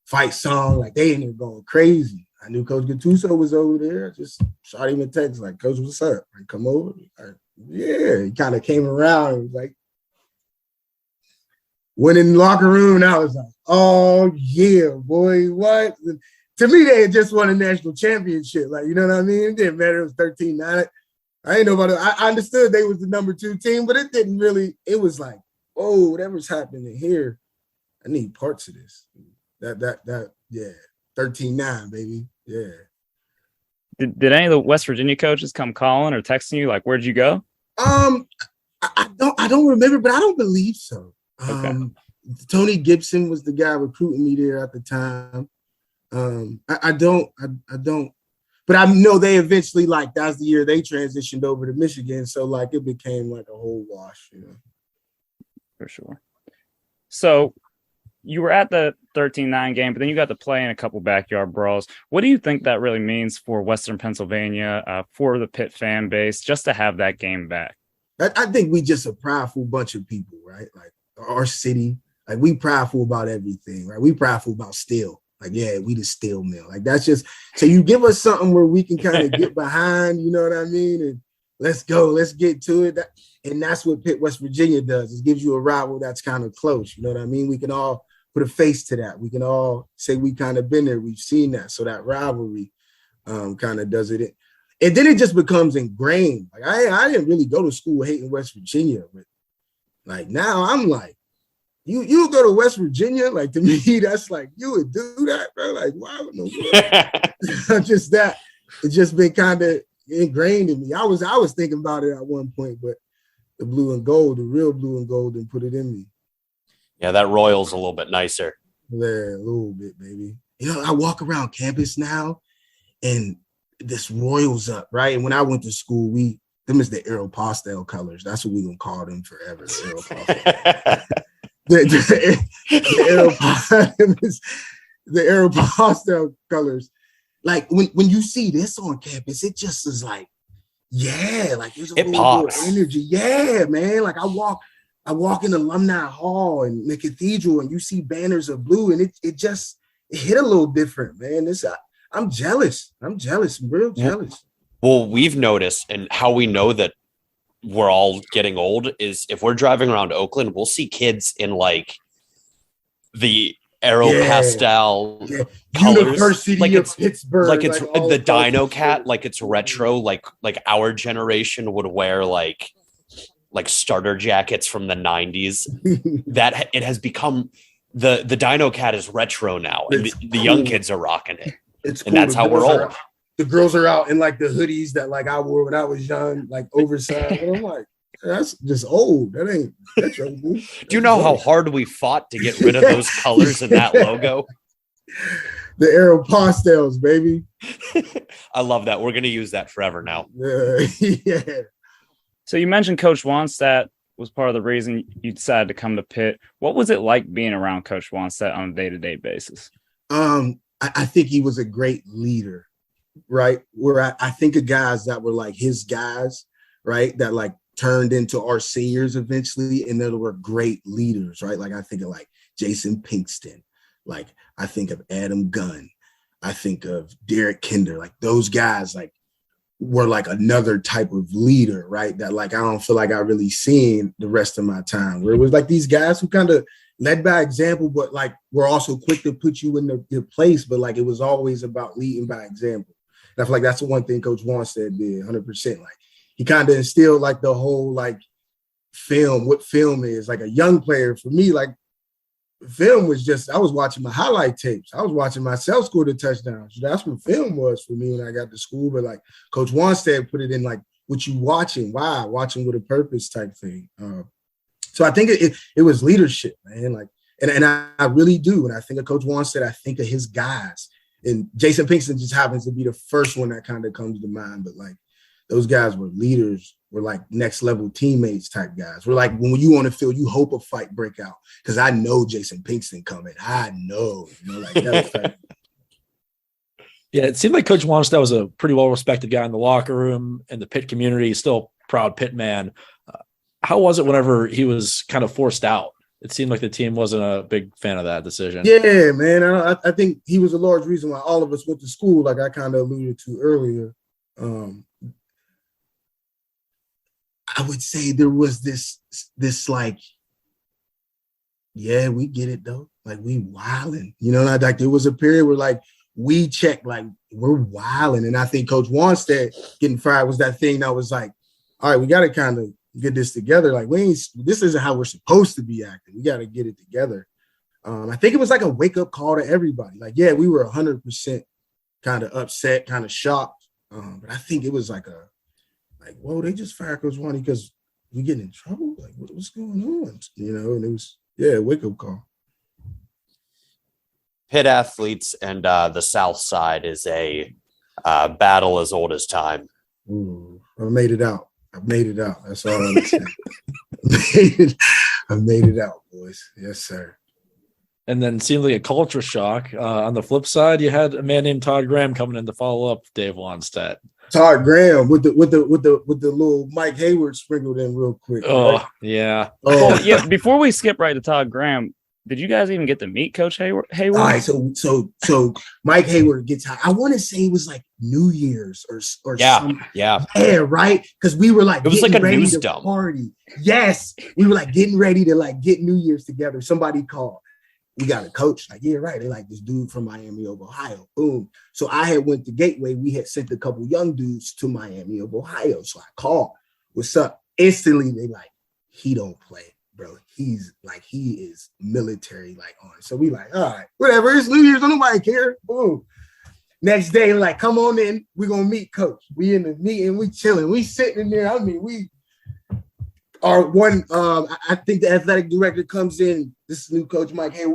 fight song, like they in there going crazy. I knew Coach Gattuso was over there. I just shot him a text like, Coach, what's up? Like, come over. Like, yeah, he kind of came around and was like, went in the locker room, and I was like, oh yeah, boy, what? And to me, they had just won a national championship. Like, you know what I mean? It didn't matter. It was 13-9. I ain't know about it. I understood they was the number 2 team, but it didn't really. It was like, oh, whatever's happening here, I need parts of this. That yeah, 13-9, baby. Yeah. Did any of the West Virginia coaches come calling or texting you like, where'd you go? I don't remember, but I don't believe so. Okay. Tony Gibson was the guy recruiting me there at the time. I don't, but I know they eventually, like, that's the year they transitioned over to Michigan. So like it became like a whole wash, you know. For sure. So you were at the 13-9 game, but then you got to play in a couple backyard brawls. What do you think that really means for Western Pennsylvania, for the Pitt fan base, just to have that game back? I think we just a prideful bunch of people, right? Like our city, like we prideful about everything, right? We prideful about steel. Like, yeah, we the steel mill. Like that's just, so you give us something where we can kind of get behind, you know what I mean? And let's go, let's get to it. And that's what Pitt, West Virginia does. It gives you a rival that's kind of close. You know what I mean? We can all put a face to that. We can all say we kind of been there. We've seen that. So that rivalry kind of does it. And then it just becomes ingrained. Like I didn't really go to school hating West Virginia, but like now I'm like, you go to West Virginia? Like to me, that's like, you would do that, bro? Like, wow, no. Just that. It's just been kind of ingrained in me. I was thinking about it at one point, but the blue and gold, the real blue and gold, didn't put it in me. Yeah, that Royal's a little bit nicer. Yeah, a little bit, baby. You know, I walk around campus now, and this Royals up, right? And when I went to school, them is the Aeropostale colors. That's what we gonna call them forever. The Aeropostale colors. Like when you see this on campus, it just is like, yeah, like there's a little bit of energy. Yeah, man. Like I walk in Alumni Hall and the cathedral, and you see banners of blue, and it hit a little different, man. I'm jealous. I'm real jealous. Well, we've noticed, and how we know that we're all getting old is if we're driving around Oakland, we'll see kids in like the Aeropostale colors, University like of it's Pittsburgh, like it's like the Dino Cat, like it's retro, like our generation would wear like starter jackets from the 90s. That it has become the Dino Cat is retro now, and the young kids are rocking it. It's cool. And that's how we're old. The girls are out in like the hoodies that like I wore when I was young, like oversized. And I'm like, that's just old. That ain't retro. Do you know how hard we fought to get rid of those colors and that logo? The Aeropostales, baby. I love that. We're gonna use that forever now. Yeah. So you mentioned Coach Wannstedt was part of the reason you decided to come to Pitt. What was it like being around Coach Wannstedt on a day-to-day basis? I think he was a great leader, right? Where I think of guys that were like his guys, right? That like turned into our seniors eventually, and they were great leaders, right? Like I think of like Jason Pinkston, like I think of Adam Gunn, I think of Derek Kinder, like those guys like were like another type of leader, right? That like I don't feel like I really seen the rest of my time, where it was like these guys who kind of led by example, but like were also quick to put you in your place, but like it was always about leading by example. And I feel like that's the one thing Coach Wannstedt did 100%. Like he kind of instilled like the whole like film, what film is. Like a young player for me, like film was just, I was watching my highlight tapes. I was watching myself score the touchdowns. That's what film was for me when I got to school. But like Coach Wannstedt put it in like what you watching, why, watching with a purpose type thing. So I think it was leadership, man. Like, and I really do. When I think of Coach Wannstedt, I think of his guys. And Jason Pinkston just happens to be the first one that kind of comes to mind. But like those guys were leaders, were like next level teammates type guys. We're like when you on the field, you hope a fight break out because I know Jason Pinkston coming. I know, like that was Yeah, it seemed like Coach Wannstedt was a pretty well respected guy in the locker room and the Pitt community. Still proud Pitt man. How was it whenever he was kind of forced out? It seemed like the team wasn't a big fan of that decision. Yeah, man. I think he was a large reason why all of us went to school, like I kind of alluded to earlier. I would say there was this like, yeah, we get it though. Like we wilding, like there was a period where like we checked, like we're wilding. And I think Coach Wannstedt getting fired was that thing that was like, all right, we got to kind of get this together. Like this isn't how we're supposed to be acting. We got to get it together. I think it was like a wake up call to everybody. Like, yeah, we were 100% kind of upset, kind of shocked. But I think it was like whoa, they just fired Coach Wannstedt because we getting in trouble. Like, what's going on? And it was, a wake up call. Pitt athletes and the South Side is a battle as old as time. Ooh, I made it out. That's all I'm saying. I made it out, boys. Yes, sir. And then it seemed like a culture shock. On the flip side, you had a man named Todd Graham coming in to follow up Dave Wannstedt. Todd Graham with the little Mike Hayward sprinkled in real quick. Oh, right? Yeah. Oh, yeah. Before we skip right to Todd Graham, did you guys even get to meet Coach Hayward? All right, so Mike Hayward gets hired. I want to say it was like New Year's or something. Yeah, right. Because we were like, it was like a news to dump party. Yes, we were like getting ready to like get New Year's together. Somebody called. We got a coach. Like, yeah, right. They like this dude from Miami of Ohio. Boom. So I had went to Gateway. We had sent a couple young dudes to Miami of Ohio. So I called. What's up? Instantly, they like, he don't play, bro. He's like, he is military like on. So we like, all right, whatever. It's New Year's. Don't nobody care. Boom. Next day, like, come on in. We're going to meet coach. We in the meeting. We chilling. We sitting in there. I mean, we are one. I think the athletic director comes in. This is new coach Mike. Hey,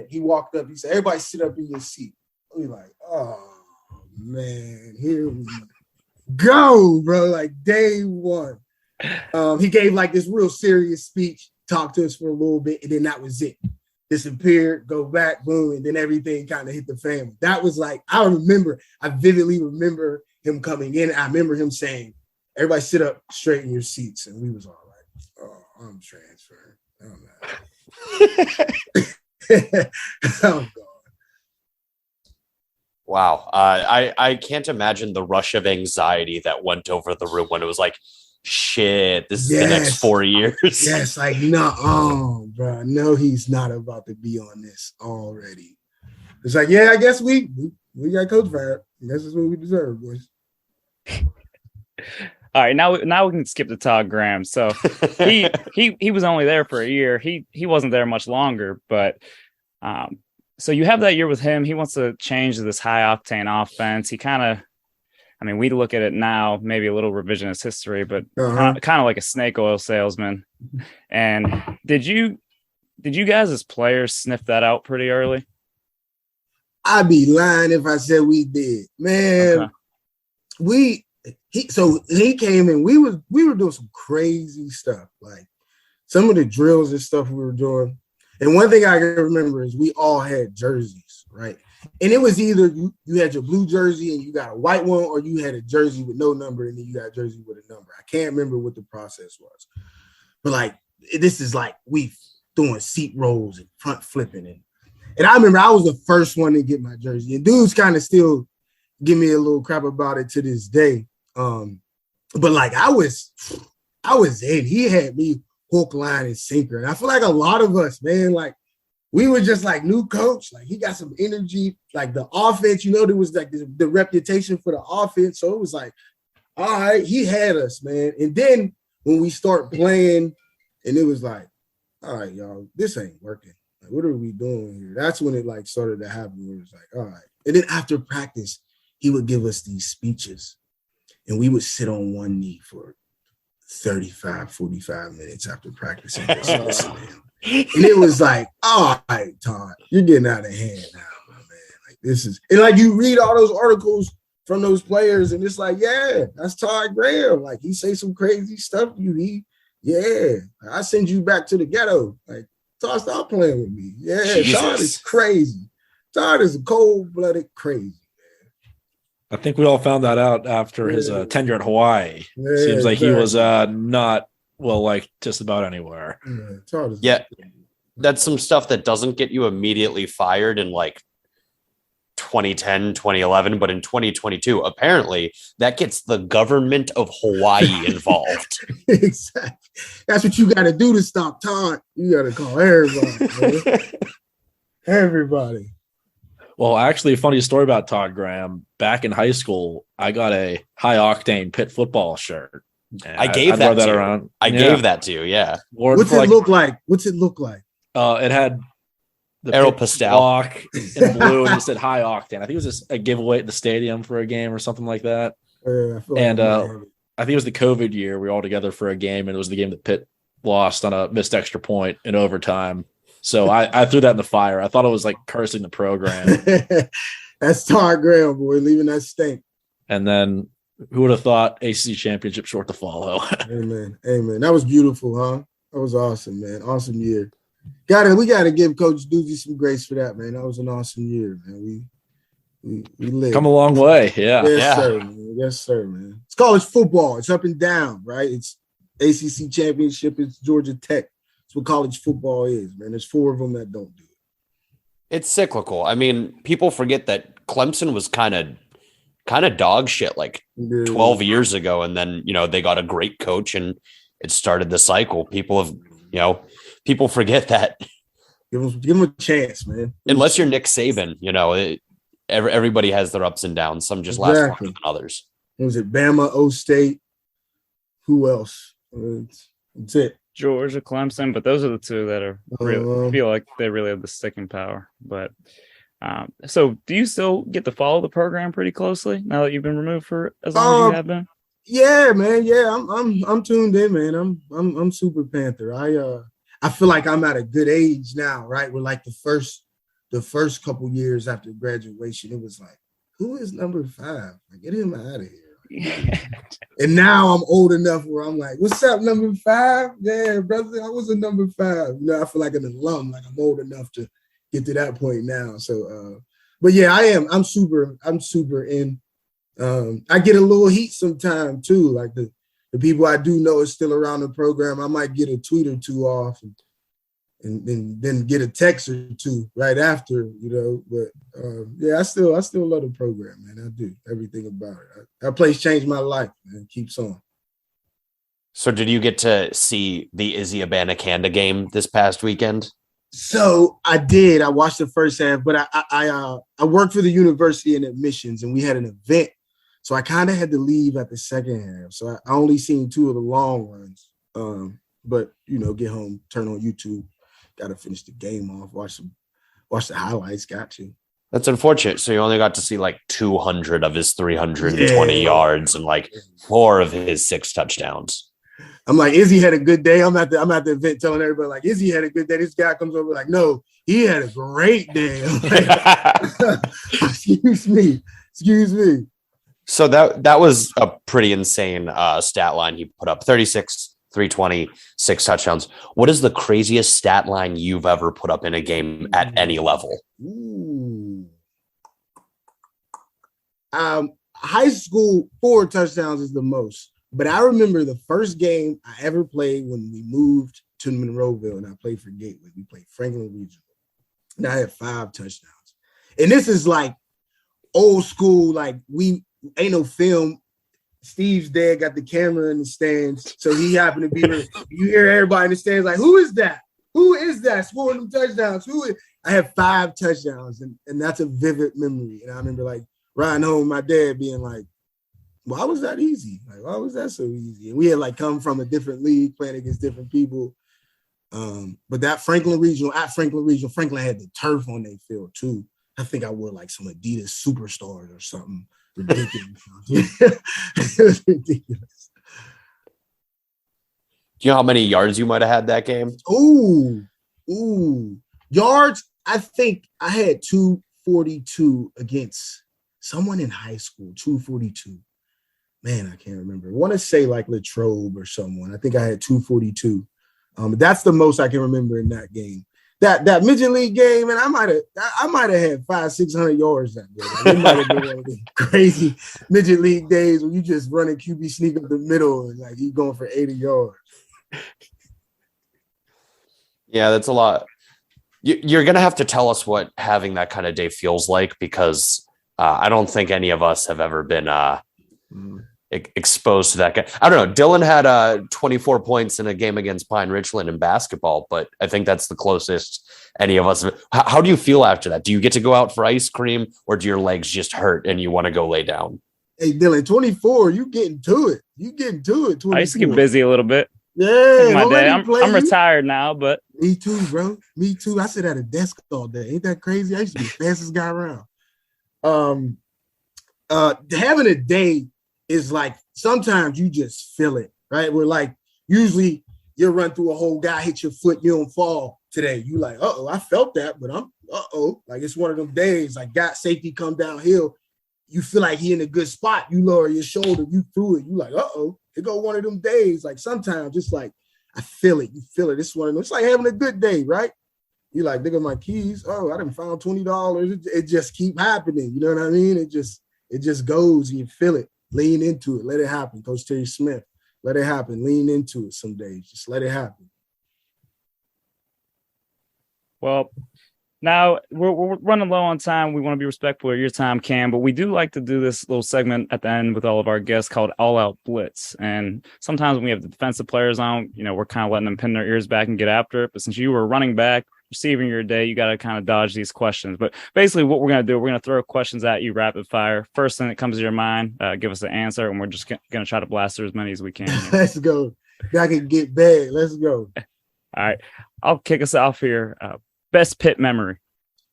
he walked up. He said, everybody sit up in your seat. We like, oh, man, here we go, bro. Like day one. He gave like this real serious speech, talked to us for a little bit, and then that was it. Disappeared, go back, boom, and then everything kind of hit the fan. That was like, I vividly remember him coming in. I remember him saying, everybody sit up straight in your seats. And we was all like, oh, I'm transferring. I'm gone. Wow. I can't imagine the rush of anxiety that went over the room when it was like, shit, this is the next 4 years. Yes, like, no, bro. No, he's not about to be on this already. It's like, yeah, I guess we got coach fired. This is what we deserve, boys. All right, now we can skip to Todd Graham. So he was only there for a year. He wasn't there much longer, but so you have that year with him. He wants to change to this high octane offense. He kind of, I mean, we look at it now, maybe a little revisionist history, but kind of like a snake oil salesman. And did you guys as players sniff that out pretty early? I'd be lying if I said we did, man. Okay. He came in. We were doing some crazy stuff, like some of the drills and stuff we were doing. And one thing I can remember is we all had jerseys, right? And it was either you had your blue jersey and you got a white one, or you had a jersey with no number and then you got a jersey with a number. I can't remember what the process was. But like, this is like we doing seat rolls and front flipping. And I remember I was the first one to get my jersey. And dudes kind of still give me a little crap about it to this day. But like I was in. He had me hook, line, and sinker. And I feel like a lot of us, man, like we were just like new coach. Like he got some energy. Like the offense, there was like the reputation for the offense. So it was like, all right, he had us, man. And then when we start playing, and it was like, all right, y'all, this ain't working. Like, what are we doing here? That's when it like started to happen. Where it was like, all right. And then after practice, he would give us these speeches, and we would sit on one knee for 35, 45 minutes after practice and just listen to him. And it was like, all right, Todd, you're getting out of hand now, my man. Like this is, and like you read all those articles from those players, and it's like, yeah, that's Todd Graham. Like he say some crazy stuff to you. I send you back to the ghetto. Like Todd, stop playing with me. Yeah, Jesus. Todd is crazy. Todd is cold-blooded crazy. I think we all found that out after his tenure at Hawaii. Seems like he was not well-liked just about anywhere. Yeah, that's some stuff that doesn't get you immediately fired in like 2010, 2011, but in 2022, apparently that gets the government of Hawaii involved. Exactly. That's what you got to do to stop Todd. You got to call everybody. Man. Everybody. Well, actually, a funny story about Todd Graham. Back in high school, I got a high-octane Pitt football shirt. I gave that to you. Around. I gave that to you, yeah. What's it look like? What's it look like? It had the Aeropostale block in blue, and it said high octane. I think it was just a giveaway at the stadium for a game or something like that. I think it was the COVID year. We were all together for a game, and it was the game that Pitt lost on a missed extra point in overtime. So I threw that in the fire. I thought it was like cursing the program. That's Todd Graham, boy, leaving that stink. And then who would have thought ACC Championship short to follow? Amen. That was beautiful, huh? That was awesome, man. Awesome year. We got to give Coach Doozy some grace for that, man. That was an awesome year, man. We lived. Come a long way, yeah. Yes, sir, man. Yes, sir, man. It's college football. It's up and down, right? It's ACC Championship. It's Georgia Tech. That's what college football is, man. There's 4 of them that don't do it. It's cyclical. I mean, people forget that Clemson was kind of dog shit like 12 years ago, and then they got a great coach, and it started the cycle. People forget that. Give them a chance, man. Unless you're Nick Saban, everybody has their ups and downs. Some just last longer than others. Was it Bama, O State? Who else? That's it. Georgia, Clemson, but those are the two that are really feel like they really have the sticking power. But so, do you still get to follow the program pretty closely now that you've been removed for as long as you have been? Yeah, man. Yeah, I'm tuned in, man. I'm Super Panther. I feel like I'm at a good age now, right? We're like the first couple years after graduation, it was like, who is number 5? Like, get him out of here. And now I'm old enough where I'm like, what's up, number 5? Yeah, brother, I was a number 5. I feel like an alum, like I'm old enough to get to that point now. So, but yeah, I am. I'm super in. I get a little heat sometime too. Like the people I do know is still around the program. I might get a tweet or two off and then get a text or two right after, But yeah, I still love the program, man. I do everything about it. That place changed my life, man. Keeps on. So, did you get to see the Izzy Abanikanda game this past weekend? So I did. I watched the first half, but I worked for the university in admissions, and we had an event, so I kind of had to leave at the second half. So I only seen 2 of the long runs. But get home, turn on YouTube. Got to finish the game off, watch the highlights. Got you. That's unfortunate. So you only got to see like 200 of his 320 yards and like 4 of his 6 touchdowns. I'm like, Izzy had a good day. I'm at the event telling everybody like, Izzy had a good day. This guy comes over like, no, he had a great day. Like, excuse me. So that was a pretty insane stat line he put up. 36, 320, 6 touchdowns. What is the craziest stat line you've ever put up in a game at any level? Ooh. High school, 4 touchdowns is the most. But I remember the first game I ever played when we moved to Monroeville and I played for Gateway. We played Franklin Regional. And I had 5 touchdowns. And this is like old school, like we ain't no film. Steve's dad got the camera in the stands. So he happened to be there. You hear everybody in the stands like, who is that? Who is that scoring them touchdowns? I had 5 touchdowns, and that's a vivid memory. And I remember like riding home, my dad being like, why was that easy? Like, why was that so easy? And we had like come from a different league, playing against different people. But that Franklin Regional, Franklin had the turf on their field too. I think I wore like some Adidas Superstars or something ridiculous. It was ridiculous. Do you know how many yards you might have had that game? Ooh. Yards, I think I had 242 against someone in high school, 242. Man, I can't remember. I want to say like Latrobe or someone. I think I had 242. That's the most I can remember in that game. That midget league game, and I might have had 500-600 yards that day. Like, it might have been one of the crazy midget league days where you just running QB sneak up the middle and like you going for 80 yards. Yeah, that's a lot. You're gonna have to tell us what having that kind of day feels like, because I don't think any of us have ever been exposed to that guy. I don't know. Dylan had 24 points in a game against Pine Richland in basketball, but I think that's the closest any of us. How do you feel after that? Do you get to go out for ice cream, or do your legs just hurt and you want to go lay down? Hey, Dylan, 24, you getting to it. 24. I used to get busy a little bit. Yeah, My day. I'm retired now, but me too, bro. Me too. I sit at a desk all day. Ain't that crazy? I used to be the fastest guy around. Having a day is like sometimes you just feel it, right? We're like usually you'll run through a whole guy, hit your foot, you don't fall. Today you like, I felt that, but I'm like it's one of them days. Like got safety come downhill, you feel like he in a good spot. You lower your shoulder, you threw it. You like, it go one of them days. Like sometimes just like I feel it. You feel it. It's one of them. It's like having a good day, right? You like, nigga, my keys. I done found $20. It just keep happening. You know what I mean? It just goes and you feel it. Lean into it. Let it happen. Coach Terry Smith. Let it happen. Lean into it some days. Just let it happen. well, now we're running low on time. We want to be respectful of your time, Cam, but we do like to do this little segment at the end with all of our guests called All-Out Blitz. And sometimes when we have the defensive players on, we're kind of letting them pin their ears back and get after it. But since you were running back, receiving your day, you got to kind of dodge these questions. But basically what we're going to do, we're going to throw questions at you rapid fire. First thing that comes to your mind, give us an answer, and we're just going to try to blast through as many as we can. Let's go. I can get bad. Let's go. All right. I'll kick us off here. Best Pitt memory.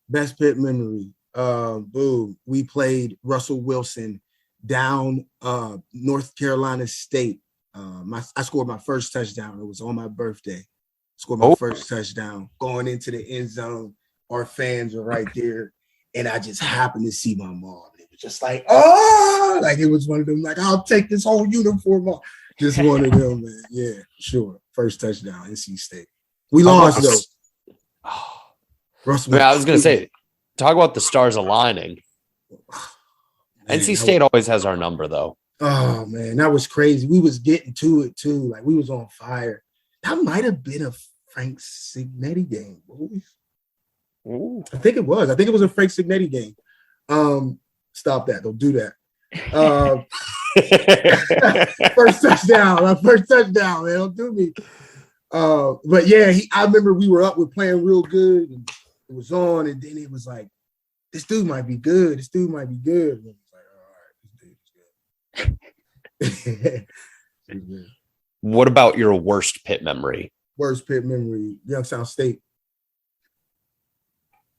Best Pitt memory. Boom. We played Russell Wilson down North Carolina State. I scored my first touchdown. It was on my birthday. Scored my first touchdown. Going into the end zone. Our fans were right there. And I just happened to see my mom. It was just like, like it was one of them, like, I'll take this whole uniform off. Just one of them, man. Yeah, sure. First touchdown, NC State. We lost, though. Russell, I was going to say, talk about the stars aligning. Man, NC State always has our number, though. Oh, man, that was crazy. We was getting to it, too. Like, we was on fire. That might have been a Frank Signetti game, boys. Ooh. I think it was. I think it was a Frank Signetti game. Stop that. Don't do that. First touchdown. My first touchdown, man. Don't do me. But, yeah, I remember we were up. We're playing real good. And it was on, and then it was like, this dude might be good. This dude might be good. And it was like, all right, this dude is good. What about your worst Pitt memory? Worst Pitt memory, Youngstown State.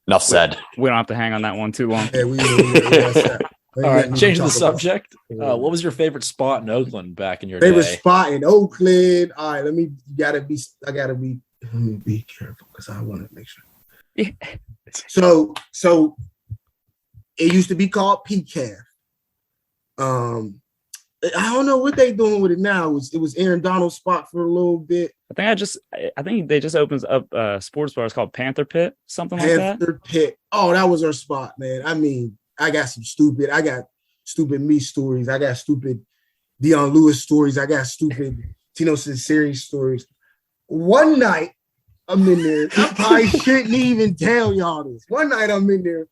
Enough said. We don't have to hang on that one too long. Yeah, all right, changing the subject. What was your favorite spot in Oakland back in your favorite day? spot in Oakland? All right, let me be careful because I want to make sure. Yeah. So it used to be called PCAF. I don't know what they doing with it now. It was Aaron Donald's spot for a little bit. I think they just opens up a sports bar. It's called Panther Pit, something like that. Panther Pit. Oh, that was our spot, man. I mean, I got stupid me stories. I got stupid Deion Lewis stories. I got stupid Tino Sinceri stories. One night, I'm in there. I probably shouldn't even tell y'all this. One night, I'm in there.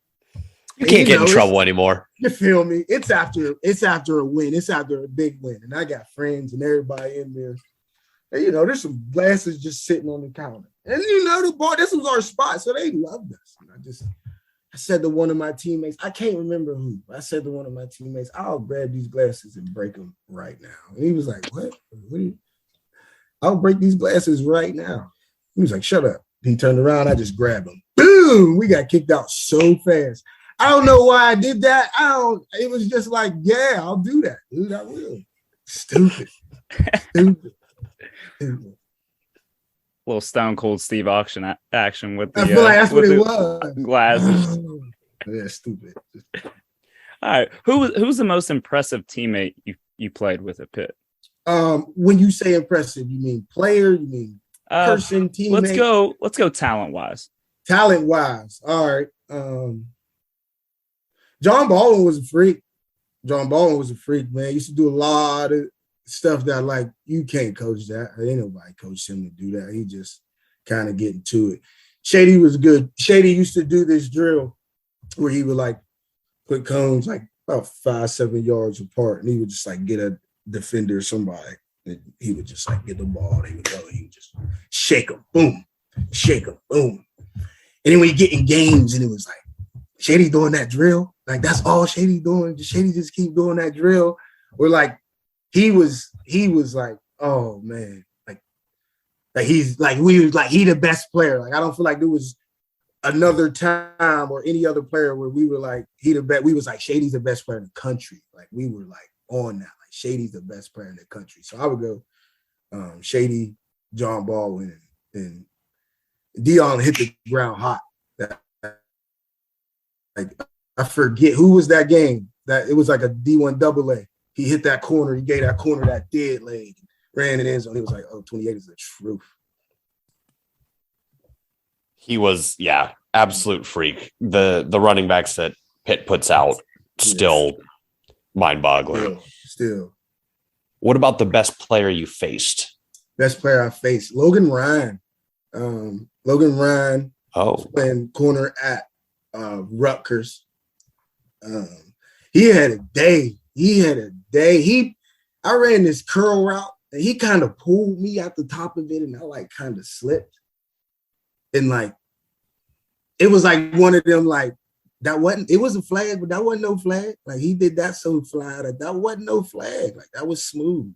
You can't get in trouble anymore. You feel me? It's after a win. It's after a big win. And I got friends and everybody in there. And, you know, there's some glasses just sitting on the counter. And, you know, the boy, this was our spot. So they loved us. And I said to one of my teammates, I can't remember who. I said to one of my teammates, I'll grab these glasses and break them right now. And he was like, what? I'll break these glasses right now. He was like, shut up. He turned around. I just grabbed them. Boom! We got kicked out so fast. I don't know why I did that. It was just like, yeah, I'll do that. Dude, I will. Stupid. Little Stone Cold Steve auction action with the. I feel like that's what it was. Glasses. Yeah, stupid. All right, who's the most impressive teammate you played with at Pitt? When you say impressive, you mean player? You mean person, teammate? Let's go talent wise. Talent wise, all right. John Baldwin was a freak. Man. He used to do a lot of stuff that, like, you can't coach that. Ain't nobody coached him to do that. He just kind of get into it. Shady was good. Shady used to do this drill where he would, like, put cones, like, about 5-7 yards apart, and he would just, like, get a defender or somebody. And he would just, like, get the ball. They would go. He would just shake him. Boom. Shake him. Boom. And then when you get in games, and it was like, Shady doing that drill. Like, that's all Shady doing. Shady just keep doing that drill. Or, like, he was like, oh man, like he's like, we was like, he the best player. Like, I don't feel like there was another time or any other player where we were like, he the best. We was like, Shady's the best player in the country. Like, we were like on that. Like, Shady's the best player in the country. So I would go Shady, John Baldwin, and Deion hit the ground hot. Like, I forget who was that game. That it was like a D1 AA. He hit that corner. He gave that corner that dead leg. Ran in the end zone. He was like, oh, 28 is the truth. He was, yeah, absolute freak. The running backs that Pitt puts out, still mind-boggling. Still. What about the best player you faced? Best player I faced? Logan Ryan. Logan Ryan was playing corner at Rutgers. He had a day. I ran this curl route, and he kind of pulled me at the top of it, and I, like, kind of slipped. And, like, it was like one of them, like, it was a flag, but that wasn't no flag. Like, he did that so fly that wasn't no flag. Like, that was smooth.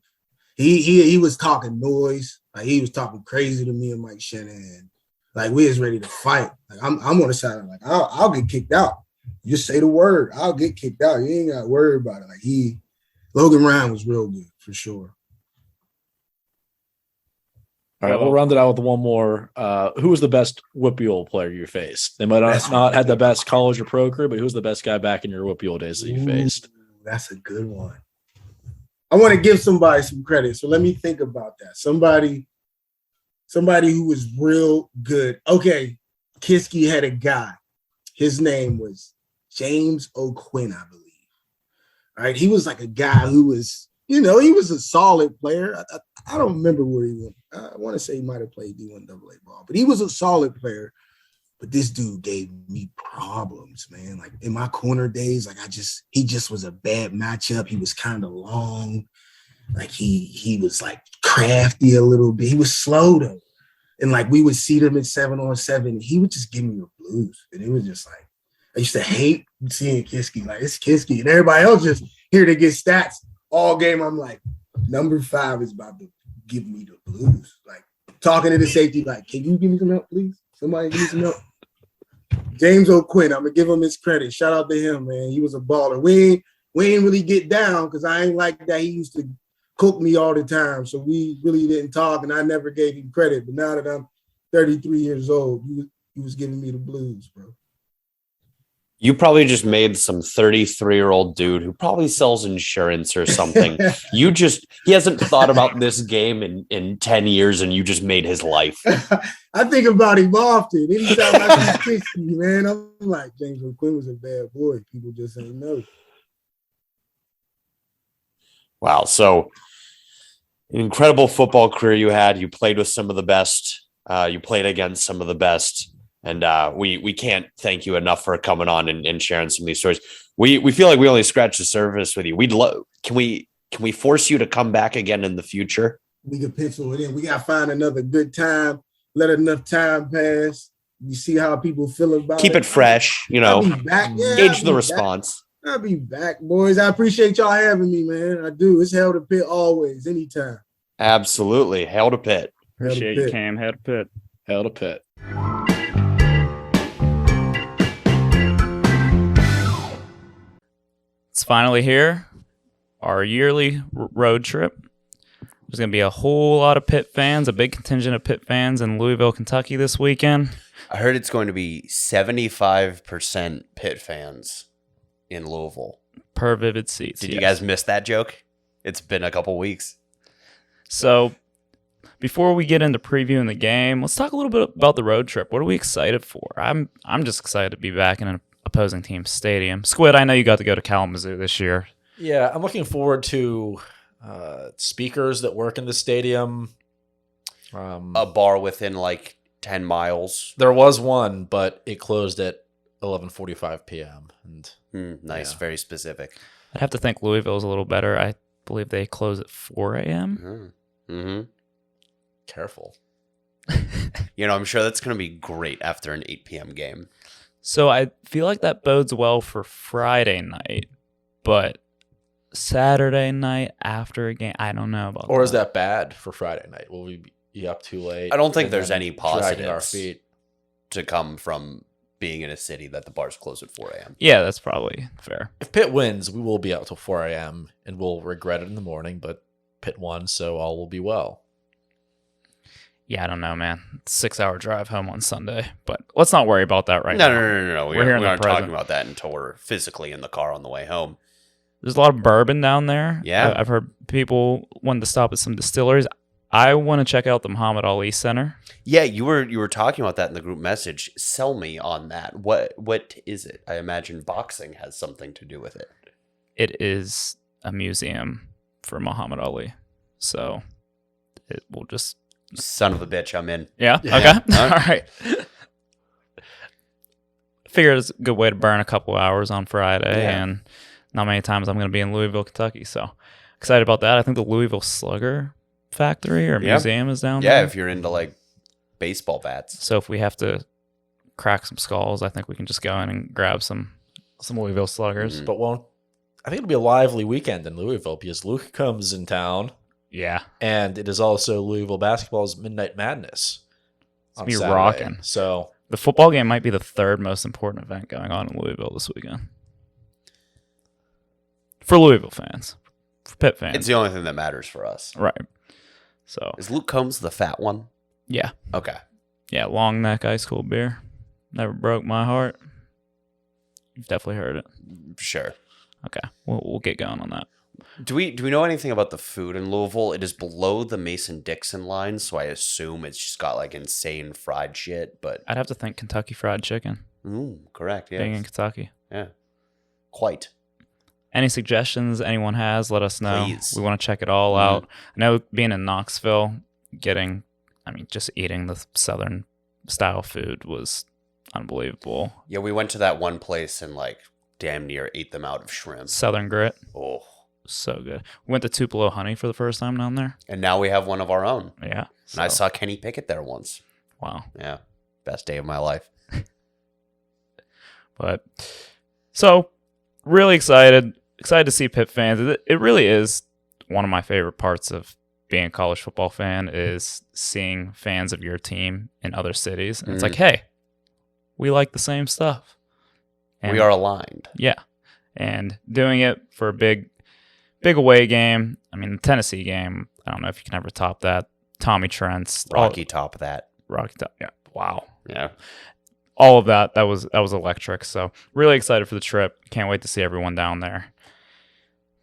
He was talking noise. Like, he was talking crazy to me and Mike Shanahan. Like, we was ready to fight. Like, I'm on the side, like, I'll get kicked out. Just say the word. I'll get kicked out. You ain't got to worry about it. Like, Logan Ryan was real good for sure. All right, we'll round it out with one more. Who was the best Whippeal player you faced? They might not had the best college or pro career, but who's the best guy back in your Whippeal days that you faced? That's a good one. I want to give somebody some credit, so let me think about that. Somebody who was real good. Okay, Kiski had a guy. His name was James O'Quinn, I believe. All right, he was like a guy who was, he was a solid player. I don't remember where he went. I want to say he might have played D1 AA ball, but he was a solid player. But this dude gave me problems, man. Like, in my corner days, like, he just was a bad matchup. He was kind of long. Like, he was, like, crafty a little bit. He was slow, though. And, like, we would see them at 7-on-7. He would just give me the blues. And it was just like, I used to hate seeing Kiski. Like, it's Kiski. And everybody else just here to get stats all game. I'm like, number 5 is about to give me the blues. Like, talking to the safety, like, can you give me some help, please? Somebody give me some help. James O'Quinn, I'm going to give him his credit. Shout out to him, man. He was a baller. We ain't really get down because I ain't like that. He used to cook me all the time. So we really didn't talk, and I never gave him credit. But now that I'm 33 years old, he was giving me the blues, bro. You probably just made some 33-year-old dude who probably sells insurance or something. He hasn't thought about this game in 10 years, and you just made his life. I think about him often. Anytime I see Kiski, man, I'm like, James O'Quinn was a bad boy. People just ain't know. Wow. So an incredible football career you had. You played with some of the best. You played against some of the best. And we can't thank you enough for coming on and sharing some of these stories. We feel like we only scratched the surface with you. We'd love. Can we force you to come back again in the future? We can pencil it in. We got to find another good time. Let enough time pass. You see how people feel about Keep it fresh, I'll be back. Yeah, gauge I'll the be response. back. I'll be back, boys. I appreciate y'all having me, man. I do. It's hell to Pitt always, anytime. Absolutely. Hail to Pitt. Appreciate you, Cam. Head to Pitt. Hell to Pitt. It's finally here. Our yearly road trip. There's going to be a whole lot of Pitt fans, a big contingent of Pitt fans in Louisville, Kentucky this weekend. I heard it's going to be 75% Pitt fans in Louisville. Per Vivid Seats. Did you guys miss that joke? It's been a couple weeks. So before we get into previewing the game, let's talk a little bit about the road trip. What are we excited for? I'm just excited to be back in an opposing team's stadium. Squid, I know you got to go to Kalamazoo this year. Yeah, I'm looking forward to speakers that work in the stadium. A bar within like 10 miles. There was one, but it closed at 11:45 p.m. And Nice, yeah. very specific. I'd have to think Louisville's a little better. I believe they close at 4 a.m. Mm-hmm. Careful. I'm sure that's going to be great after an 8 p.m. game. So I feel like that bodes well for Friday night, but Saturday night after a game, I don't know about Or is that bad for Friday night? Will we be up too late? I don't think and there's then any dragging our positives feet? to come from being in a city that the bars close at 4 a.m. Yeah, that's probably fair. If Pitt wins, we will be out till 4 a.m. and we'll regret it in the morning, but Pitt won, so all will be well. Yeah, I don't know, man. It's a 6-hour drive home on Sunday, but let's not worry about that right No. now. We We're here in we the aren't talking present. about that until we're physically in the car on the way home. There's a lot of bourbon down there. Yeah. I've heard people wanting to stop at some distilleries. I want to check out the Muhammad Ali Center. Yeah, you were talking about that in the group message. Sell me on that. What is it? I imagine boxing has something to do with it. It is a museum for Muhammad Ali. So it will just... Son of a bitch, I'm in. Yeah? Yeah. Okay. All right. Figured it's a good way to burn a couple hours on Friday, and not many times I'm going to be in Louisville, Kentucky. So excited about that. I think the Louisville Slugger factory or museum is down there. Yeah, if you're into like baseball bats. So if we have to crack some skulls, I think we can just go in and grab some Louisville Sluggers. Mhm. But I think it'll be a lively weekend in Louisville because Luke comes in town, Yeah. and it is also Louisville basketball's Midnight Madness. It's be Saturday. rocking. So The football game might be the third most important event going on in Louisville this weekend. For Louisville fans. For Pitt fans. It's the only thing that matters for us. Right. So, Is Luke Combs the fat one? yeah. Okay. Yeah, long neck ice cold beer. Never broke my heart. You've definitely heard it. Sure. Okay. We'll get going on that. Do we know anything about the food in Louisville? It is below the Mason-Dixon line, so I assume it's just got like insane fried shit, but I'd have to think Kentucky Fried Chicken. correct, yeah. Being in Kentucky. Yeah. Quite. Any suggestions anyone has, let us know. Please. We want to check it all out. I know being in Knoxville, just eating the Southern style food was unbelievable. Yeah, we went to that one place and like damn near ate them out of shrimp. Southern grit, Oh. so good. We went to Tupelo Honey for the first time down there. And now we have one of our own. Yeah. And I so- saw Kenny Pickett there once. Wow. Yeah. Best day of my life. But so really excited to see Pitt fans. It really is one of my favorite parts of being a college football fan is seeing fans of your team in other cities. And it's like, hey, we like the same stuff. And We are aligned. yeah. And doing it for a big away game. I mean, the Tennessee game, I don't know if you can ever top that. Tommy Trent's Rocky top that. Rocky top. Yeah. Wow. Yeah. All of that was electric. So really excited for the trip. Can't wait to see everyone down there.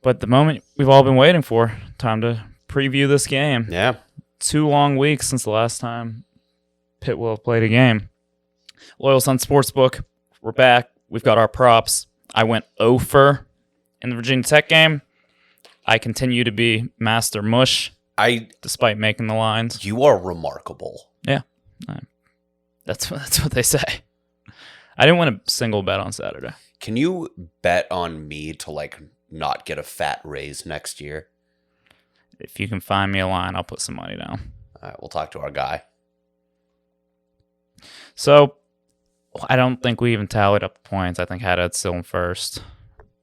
But the moment we've all been waiting for, time to preview this game. Yeah. 2 long weeks since the last time Pitt will have played a game. Loyal Sons Sportsbook, we're back. We've got our props. I went 0 for in the Virginia Tech game. I continue to be Master Mush despite making the lines. You are remarkable. Yeah. That's what they say. I didn't win a single bet on Saturday. Can you bet on me to like not get a fat raise next year? If you can find me a line, I'll put some money down. All right, we'll talk to our guy. So, I don't think we even tallied up the points. I think Haddad's still in first.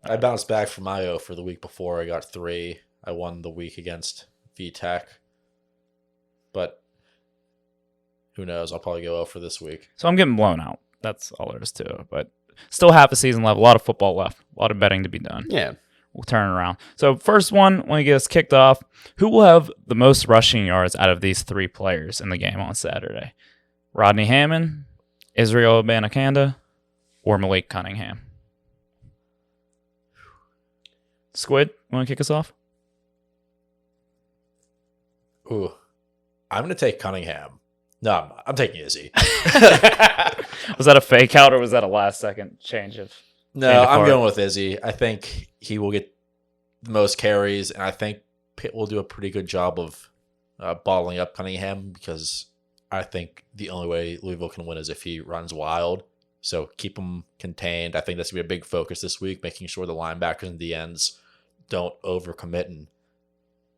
I bounced back from my 0 for the week before. I got 3. I won the week against VTech. But who knows? I'll probably go 0 for this week. So I'm getting blown out. That's all there is to it. But still half a season left. A lot of football left. A lot of betting to be done. Yeah. We'll turn it around. So first one, when we get us kicked off, who will have the most rushing yards out of these 3 players in the game on Saturday? Rodney Hammond, Israel Abanikanda, or Malik Cunningham? Squid, want to kick us off? Ooh. I'm going to take Cunningham. No, I'm taking Izzy. Was that a fake out or was that a last second change of? No, I'm going with Izzy. I think he will get the most carries, and I think Pitt will do a pretty good job of bottling up Cunningham because I think the only way Louisville can win is if he runs wild. So keep him contained. I think that's going to be a big focus this week, making sure the linebackers and the ends don't overcommit and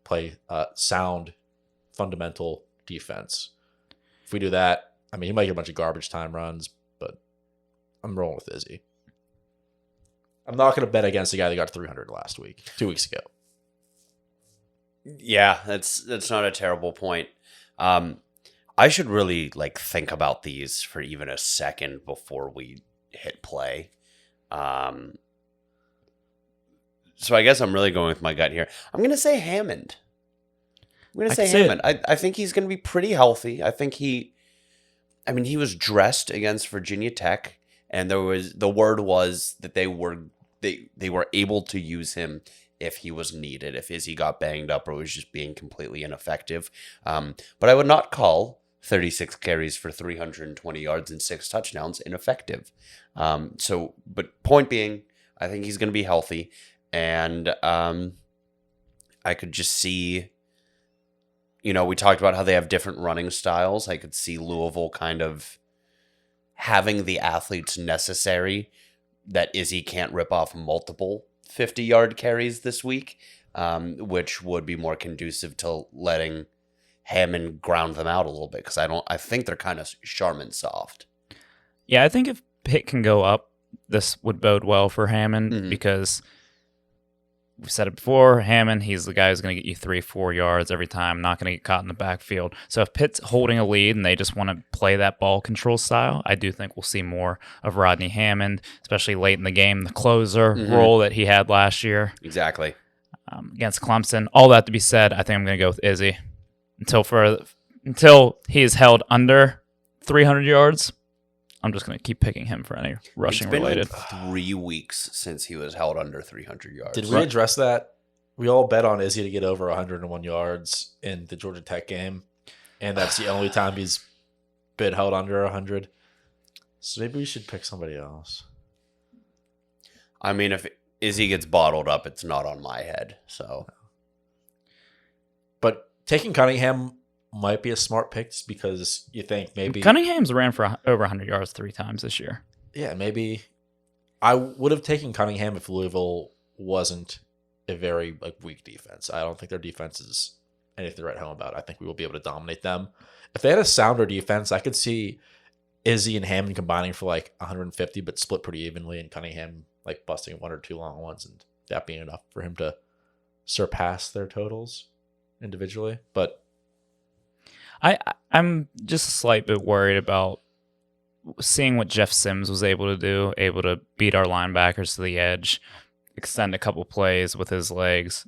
play sound, fundamental defense. If we do that, I mean, he might get a bunch of garbage time runs, but I'm rolling with Izzy. I'm not going to bet against the guy that got 300 last 2 weeks ago. Yeah, that's not a terrible point. I should really like think about these for even a second before we hit play. So I guess I'm really going with my gut here. I'm going to say Hammond. I'm going to say Hammond. I think he's going to be pretty healthy. I think he was dressed against Virginia Tech, and the word was that they were able to use him if he was needed, if Izzy got banged up or was just being completely ineffective. But I would not call 36 carries for 320 yards and 6 touchdowns ineffective. But point being, I think he's going to be healthy, and I could just see, we talked about how they have different running styles. I could see Louisville kind of having the athletes necessary that Izzy can't rip off multiple 50-yard carries this week, which would be more conducive to letting Hammond ground them out a little bit, because I think they're kind of Charmin soft. Yeah, I think if Pitt can go up, this would bode well for Hammond because we've said it before, Hammond, he's the guy who's going to get you 3-4 yards every time, not going to get caught in the backfield. So if Pitt's holding a lead and they just want to play that ball control style, I do think we'll see more of Rodney Hammond, especially late in the game, the closer role that he had last year. Exactly. Against Clemson. All that to be said, I think I'm going to go with Izzy. Until he is held under 300 yards, I'm just going to keep picking him for any rushing related. It's been like 3 weeks since he was held under 300 yards. Did we address that? We all bet on Izzy to get over 101 yards in the Georgia Tech game, and that's the only time he's been held under 100. So maybe we should pick somebody else. I mean, if Izzy gets bottled up, it's not on my head. So, but taking Cunningham might be a smart pick just because you think maybe Cunningham's ran for over 100 yards 3 times this year. Yeah, maybe I would have taken Cunningham if Louisville wasn't a very weak defense. I don't think their defense is anything to write home about. I think we will be able to dominate them. If they had a sounder defense, I could see Izzy and Hammond combining for 150, but split pretty evenly, and Cunningham busting 1 or 2 long ones, and that being enough for him to surpass their totals individually. But I'm just a slight bit worried about seeing what Jeff Sims was able to do, able to beat our linebackers to the edge, extend a couple plays with his legs.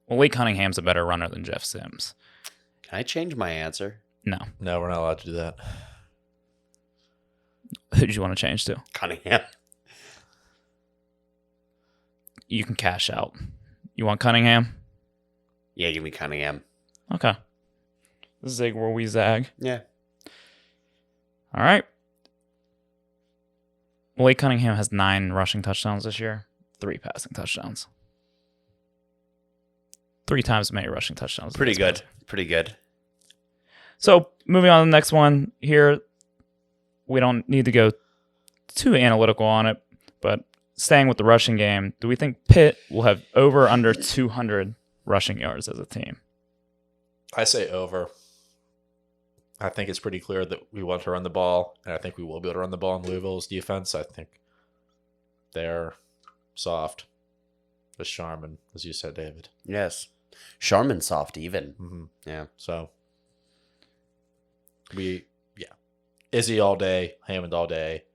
Well, Lee Cunningham's a better runner than Jeff Sims. Can I change my answer? No, we're not allowed to do that. Who did you want to change to? Cunningham. You can cash out. You want Cunningham? Yeah, give me Cunningham. Okay. Zig where we zag. Yeah. All right. Malik Cunningham has 9 rushing touchdowns this year, 3 passing touchdowns. 3 times as many rushing touchdowns. Pretty against good. Pitt. Pretty good. So moving on to the next one here, we don't need to go too analytical on it, but staying with the rushing game, do we think Pitt will have over or under 200 rushing yards as a team? I say over. I think it's pretty clear that we want to run the ball, and I think we will be able to run the ball in Louisville's defense. I think they're soft. With Sharman, as you said, David. Yes. Sharman soft even. Mm-hmm. Yeah. So Izzy all day, Hammond all day.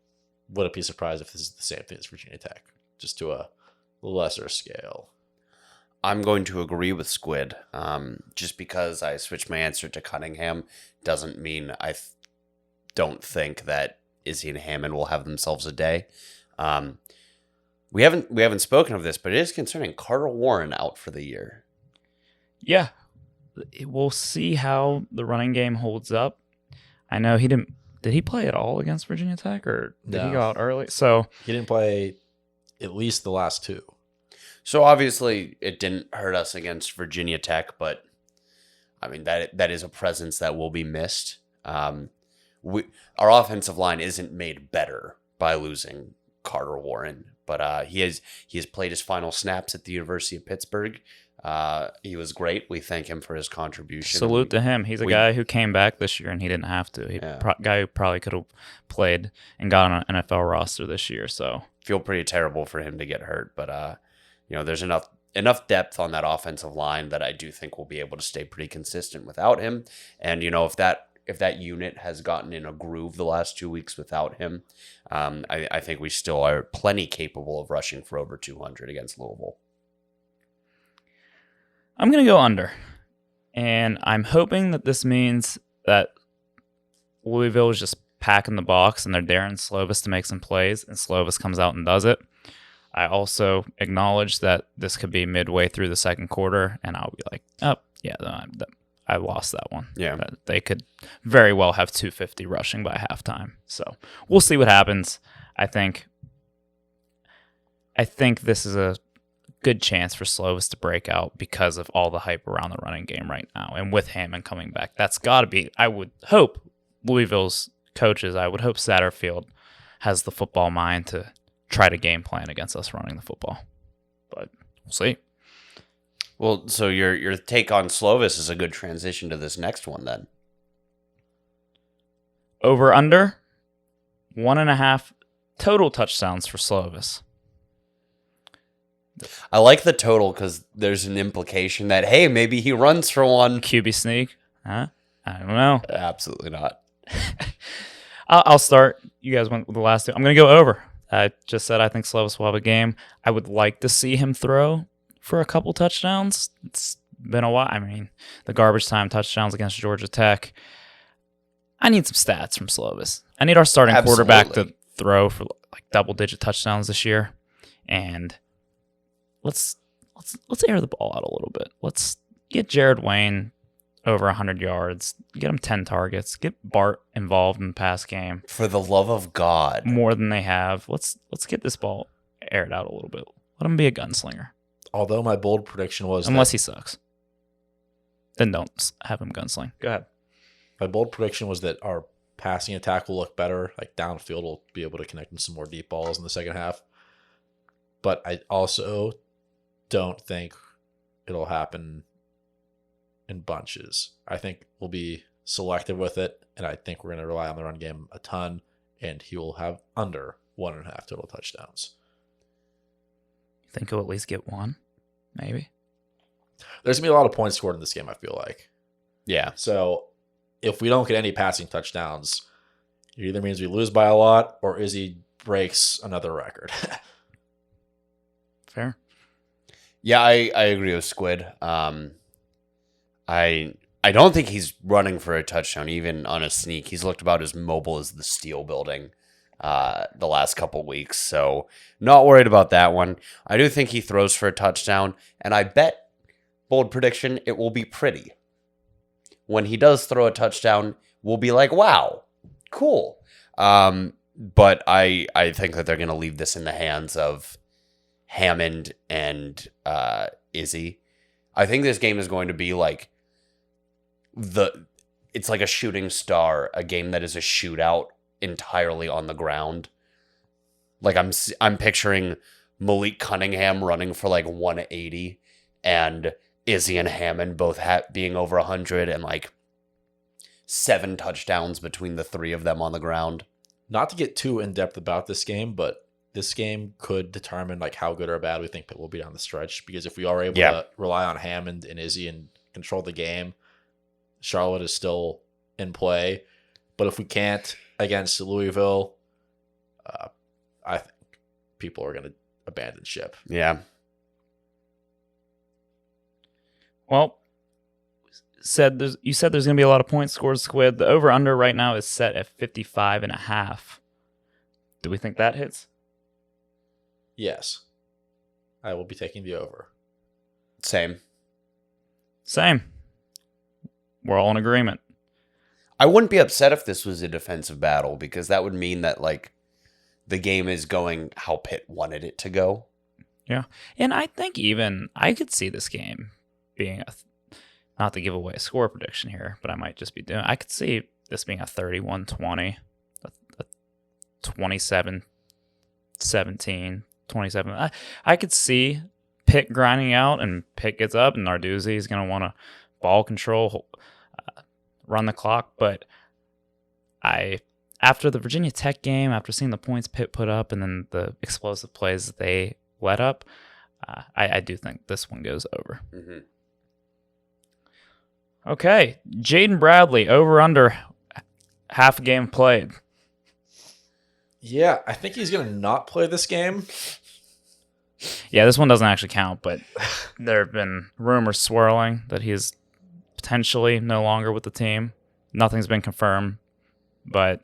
Wouldn't be surprised if this is the same thing as Virginia Tech, just to a lesser scale. I'm going to agree with Squid. Just because I switched my answer to Cunningham doesn't mean I don't think that Izzy and Hammond will have themselves a day. We haven't spoken of this, but it is concerning Carter Warren out for the year. Yeah. We'll see how the running game holds up. I know he didn't. Did he play at all against Virginia Tech, or did he No. go out early? So He didn't play at least the last 2. So obviously it didn't hurt us against Virginia Tech, but I mean that is a presence that will be missed. Our offensive line isn't made better by losing Carter Warren, but he has played his final snaps at the University of Pittsburgh. He was great. We thank him for his contribution. salute to him. He's a guy who came back this year and he didn't have to. Guy who probably could have played and got on an NFL roster this year. So Feel pretty terrible for him to get hurt, but there's enough depth on that offensive line that I do think we'll be able to stay pretty consistent without him. And if that unit has gotten in a groove the last 2 weeks without him, I think we still are plenty capable of rushing for over 200 against Louisville. I'm going to go under. And I'm hoping that this means that Louisville is just packing the box and they're daring Slovis to make some plays, and Slovis comes out and does it. I also acknowledge that this could be midway through the second quarter, and I'll be like, oh, yeah, I lost that one. Yeah. They could very well have 250 rushing by halftime. So we'll see what happens. I think this is a good chance for Slovis to break out because of all the hype around the running game right now. And with Hammond coming back, that's got to be, I would hope Louisville's coaches, I would hope Satterfield has the football mind to try to game plan against us running the football. But we'll see. Well, so your take on Slovis is a good transition to this next one then. Over under 1.5 total touchdowns for Slovis. I like the total because there's an implication that, hey, maybe he runs for one. QB sneak? Huh? I don't know. Absolutely not. I'll start. You guys went with the last two. I'm going to go over. I just said I think Slovis will have a game. I would like to see him throw for a couple touchdowns. It's been a while. I mean, the garbage time touchdowns against Georgia Tech. I need some stats from Slovis. I need our starting quarterback to throw for like double-digit touchdowns this year. And let's air the ball out a little bit. Let's get Jared Wayne over 100 yards. Get him 10 targets. Get Bart involved in the pass game. For the love of God. More than they have. Let's get this ball aired out a little bit. Let him be a gunslinger. Although my bold prediction was Unless he sucks. Then don't have him gunsling. Go ahead. my bold prediction was that our passing attack will look better. Like downfield, we'll be able to connect in some more deep balls in the second half. But I also don't think it'll happen in bunches. I think we'll be selective with it, and I think we're going to rely on the run game a ton, and he will have under 1.5 total touchdowns. You think he'll at least get one? Maybe. There's going to be a lot of points scored in this game, I feel like. Yeah. So if we don't get any passing touchdowns, it either means we lose by a lot or Izzy breaks another record. Fair. Yeah, I agree with Squid. I don't think he's running for a touchdown, even on a sneak. He's looked about as mobile as the steel building the last couple weeks, so not worried about that one. I do think he throws for a touchdown, and I bet, bold prediction, it will be pretty. When he does throw a touchdown, we'll be like, wow, cool. But I think that they're going to leave this in the hands of Hammond and Izzy. I think this game is going to be like it's like a shooting star, a game that is a shootout entirely on the ground. Like I'm picturing Malik Cunningham running for like 180 and Izzy and Hammond both being over 100 and like 7 touchdowns between the 3 of them on the ground. Not to get too in-depth about this game, but this game could determine like how good or bad we think Pitt will be down the stretch. Because if we are able to rely on Hammond and Izzy and control the game, Charlotte is still in play. But if we can't against Louisville, I think people are going to abandon ship. Yeah. Well, you said there's going to be a lot of points scored, Squid. The over-under right now is set at 55.5. Do we think that hits? Yes. I will be taking the over. Same. We're all in agreement. I wouldn't be upset if this was a defensive battle because that would mean that like the game is going how Pitt wanted it to go. Yeah. And I think even I could see this game being not to give away a score prediction here, but I could see this being a 31-20, a 27-17, 27. I could see Pitt grinding out and Pitt gets up and Narduzzi is going to want to ball control, run the clock. But after the Virginia Tech game, after seeing the points Pitt put up and then the explosive plays that they let up, I do think this one goes over. Mm-hmm. Okay, Jaylon Bradley, over under half a game played. Yeah, I think he's going to not play this game. Yeah, this one doesn't actually count, but there have been rumors swirling that he is potentially no longer with the team. Nothing's been confirmed, but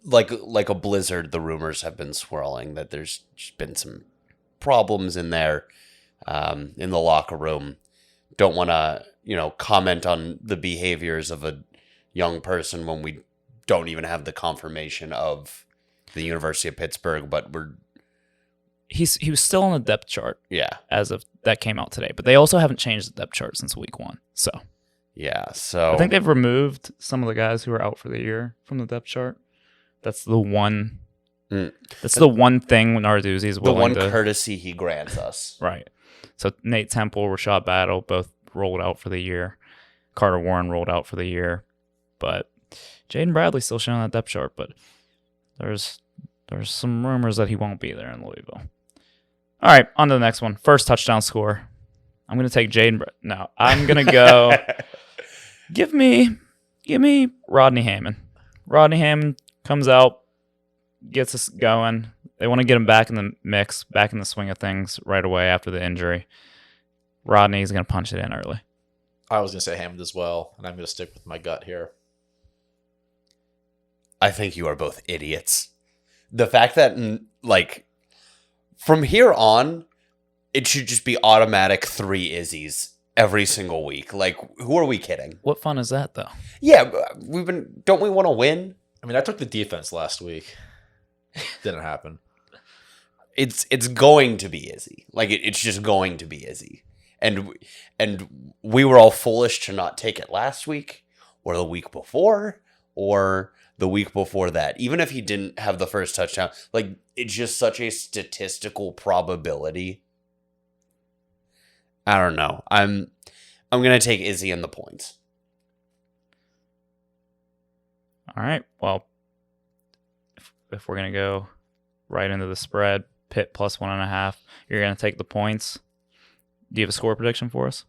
like a blizzard, the rumors have been swirling that there's just been some problems in there in the locker room. Don't want to, comment on the behaviors of a young person when we don't even have the confirmation of the University of Pittsburgh, but he was still on the depth chart. Yeah. As of that came out today, but they also haven't changed the depth chart since week 1. So yeah, so I think they've removed some of the guys who are out for the year from the depth chart. That's the one. That's the one thing when Narduzzi is willing the one courtesy he grants us. Right. So Nate Temple, Rashad Battle, both rolled out for the year. Carter Warren rolled out for the year, but Jaylon Bradley's still showing that depth chart. But there's some rumors that he won't be there in Louisville. All right, on to the next one. First touchdown score. I'm gonna take Jaden. No, I'm gonna go. Give me Rodney Hammond. Rodney Hammond comes out, gets us going. They want to get him back in the mix, back in the swing of things right away after the injury. Rodney's going to punch it in early. I was going to say Hammond as well, and I'm going to stick with my gut here. I think you are both idiots. The fact that, from here on, it should just be automatic 3 Izzies every single week. Like, who are we kidding? What fun is that, though? Yeah, don't we want to win? I mean, I took the defense last week. Didn't happen. It's going to be Izzy. Like, it's just going to be Izzy. And we were all foolish to not take it last week or the week before or the week before that. Even if he didn't have the first touchdown, like, it's just such a statistical probability. I don't know. I'm going to take Izzy in the points. All right. Well, if we're going to go right into the spread, Pitt plus 1.5, you're going to take the points. Do you have a score prediction for us?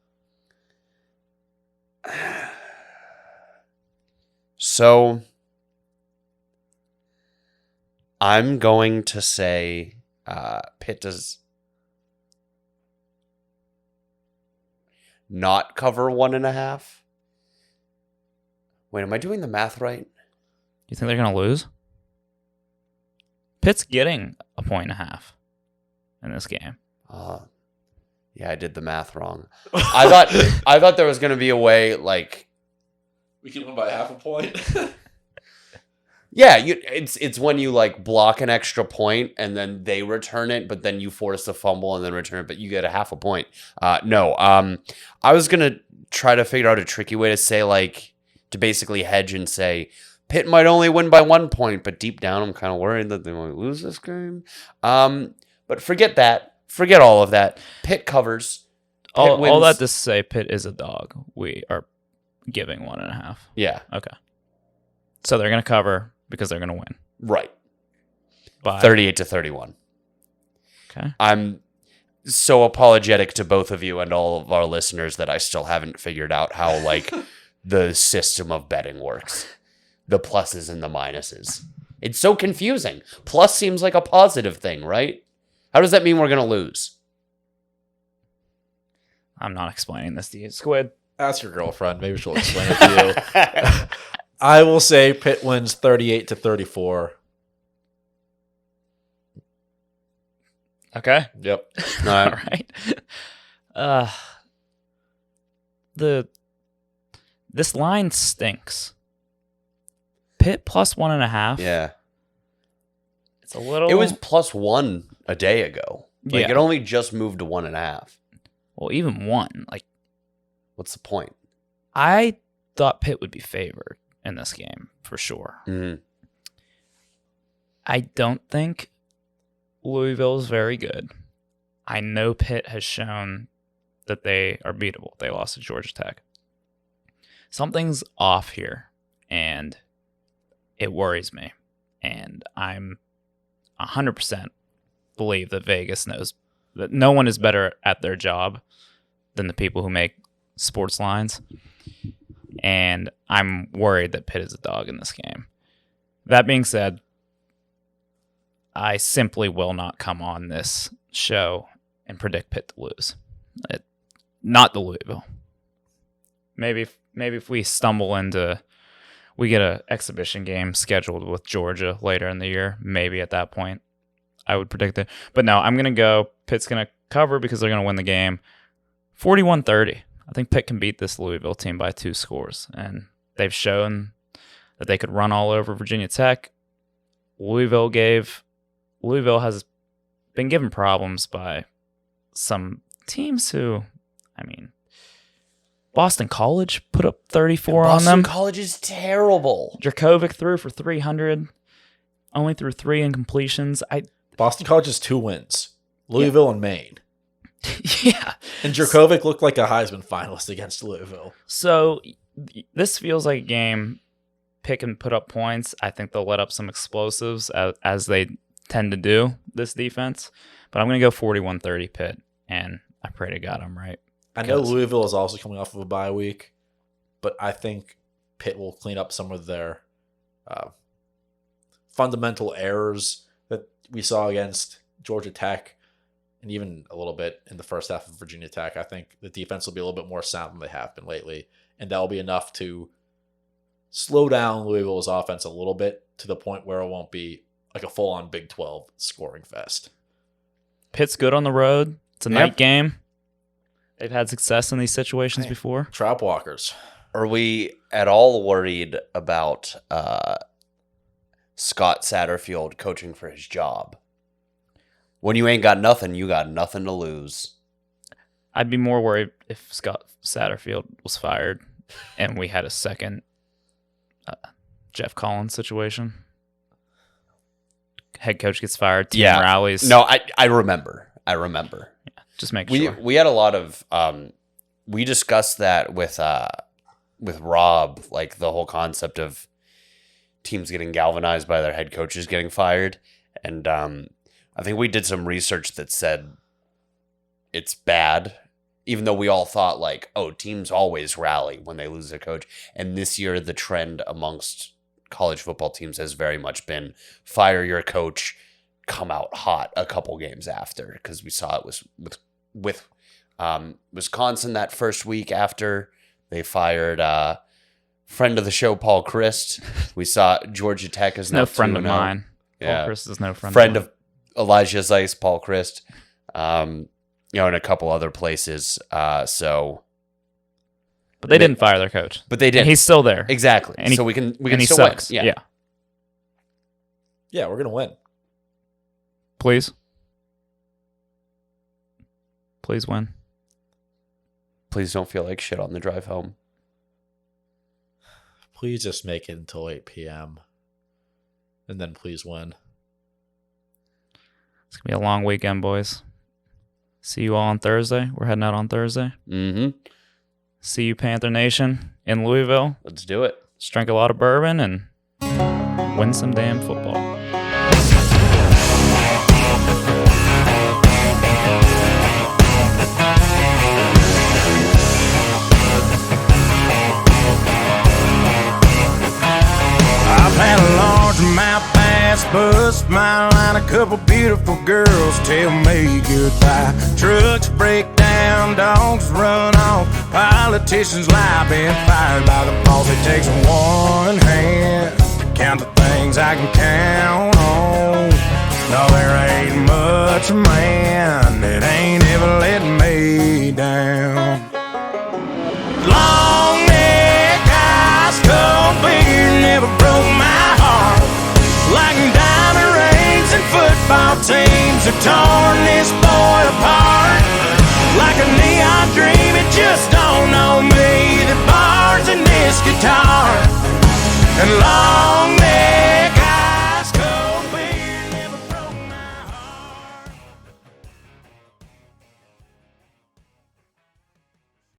So, I'm going to say Pitt does not cover 1.5. Wait, am I doing the math right? You think they're going to lose? Pitt's getting 1.5 in this game. Yeah, I did the math wrong. I thought there was going to be a way, like, we can win by half a point. Yeah, it's when you like block an extra point and then they return it, but then you force a fumble and then return it, but you get a half a point. No, I was gonna try to figure out a tricky way to say like to basically hedge and say Pitt might only win by 1 point, but deep down I'm kind of worried that they might lose this game. But forget that, forget all of that. Pitt covers. Pitt All wins. that to say, Pitt is a dog. We are giving 1.5. Yeah, Okay. So they're going to cover because they're going to win. right. By 38-31. Okay. I'm so apologetic to both of you and all of our listeners that I still haven't figured out how like the system of betting works. The pluses and the minuses. It's so confusing. Plus seems like a positive thing, right? How does that mean we're going to lose? I'm not explaining this to you, Squid. Ask your girlfriend. Maybe she'll explain it to you. I will say Pitt wins 38-34. Okay. Yep. All right. This line stinks. Pitt plus 1.5. Yeah. It's a little. It was +1 a day ago. Like Yeah. it only just moved to 1.5. well, even 1. Like What's the point? I thought Pitt would be favored in this game for sure. Mm-hmm. I don't think Louisville is very good. I know Pitt has shown that they are beatable. They lost to Georgia Tech. Something's off here, and it worries me. And I'm 100% believe that Vegas knows that no one is better at their job than the people who make sports lines. And I'm worried that Pitt is a dog in this game. That being said, I simply will not come on this show and predict Pitt to lose. Not the Louisville. Maybe if we stumble into, we get an exhibition game scheduled with Georgia later in the year, maybe at that point I would predict it. But no, I'm going to go Pitt's going to cover because they're going to win the game 41-30. I think Pitt can beat this Louisville team by 2 scores, and they've shown that they could run all over Virginia Tech. Louisville has been given problems by some teams who, Boston College put up 34 on them. Boston College is terrible. Dracovic threw for 300, only threw 3 incompletions. Boston College has 2 wins. Louisville and Maine. Yeah. And Dracovic looked like a Heisman finalist against Louisville. So this feels like a game Pitt can put up points. I think they'll let up some explosives as they tend to do, this defense. But I'm going to go 41-30 Pitt, and I pray to God I'm right. I know Louisville is also coming off of a bye week, but I think Pitt will clean up some of their fundamental errors that we saw against Georgia Tech and even a little bit in the first half of Virginia Tech. I think the defense will be a little bit more sound than they have been lately, and that will be enough to slow down Louisville's offense a little bit to the point where it won't be like a full-on Big 12 scoring fest. Pitt's good on the road. It's a night game. They've had success in these situations before. Trap walkers. Are we at all worried about Scott Satterfield coaching for his job? When you ain't got nothing, you got nothing to lose. I'd be more worried if Scott Satterfield was fired and we had a second Jeff Collins situation. Head coach gets fired, team rallies. No, I remember. Yeah, just make sure. We had a lot of we discussed that with Rob, like the whole concept of teams getting galvanized by their head coaches getting fired, and I think we did some research that said it's bad, even though we all thought like, oh, teams always rally when they lose their coach, and this year the trend amongst college football teams has very much been fire your coach, come out hot a couple games after, because we saw it was with Wisconsin that first week after they fired friend of the show Paul Christ. We saw Georgia Tech is no now friend of 2-0. mine. Yeah. Paul Christ is no friend of Elijah Zeiss, Paul Christ, and a couple other places. But they didn't fire their coach. But they did. And he's still there. Exactly. And he, so we can and he still sucks. win. Yeah. Yeah, we're gonna win. Please. Please win. Please don't feel like shit on the drive home. Please just make it until 8 p.m. And then please win. It's going to be a long weekend, boys. See you all on Thursday. We're heading out on Thursday. Mm-hmm. See you, Panther Nation, in Louisville. Let's do it. Let's drink a lot of bourbon and win some damn football. I've had a largemouth bass bust my line, a couple beautiful girls tell me goodbye. Trucks break down, dogs run off, politicians lie, been fired by the boss. It takes one hand to count the things I can count on. No, there ain't much man that ain't ever let me down. Long neck, ice cold beer never broke my heart. Like diamond rings and football teams have torn this boy apart. Like a neon dream, it just don't know me. The bars in this guitar and long neck.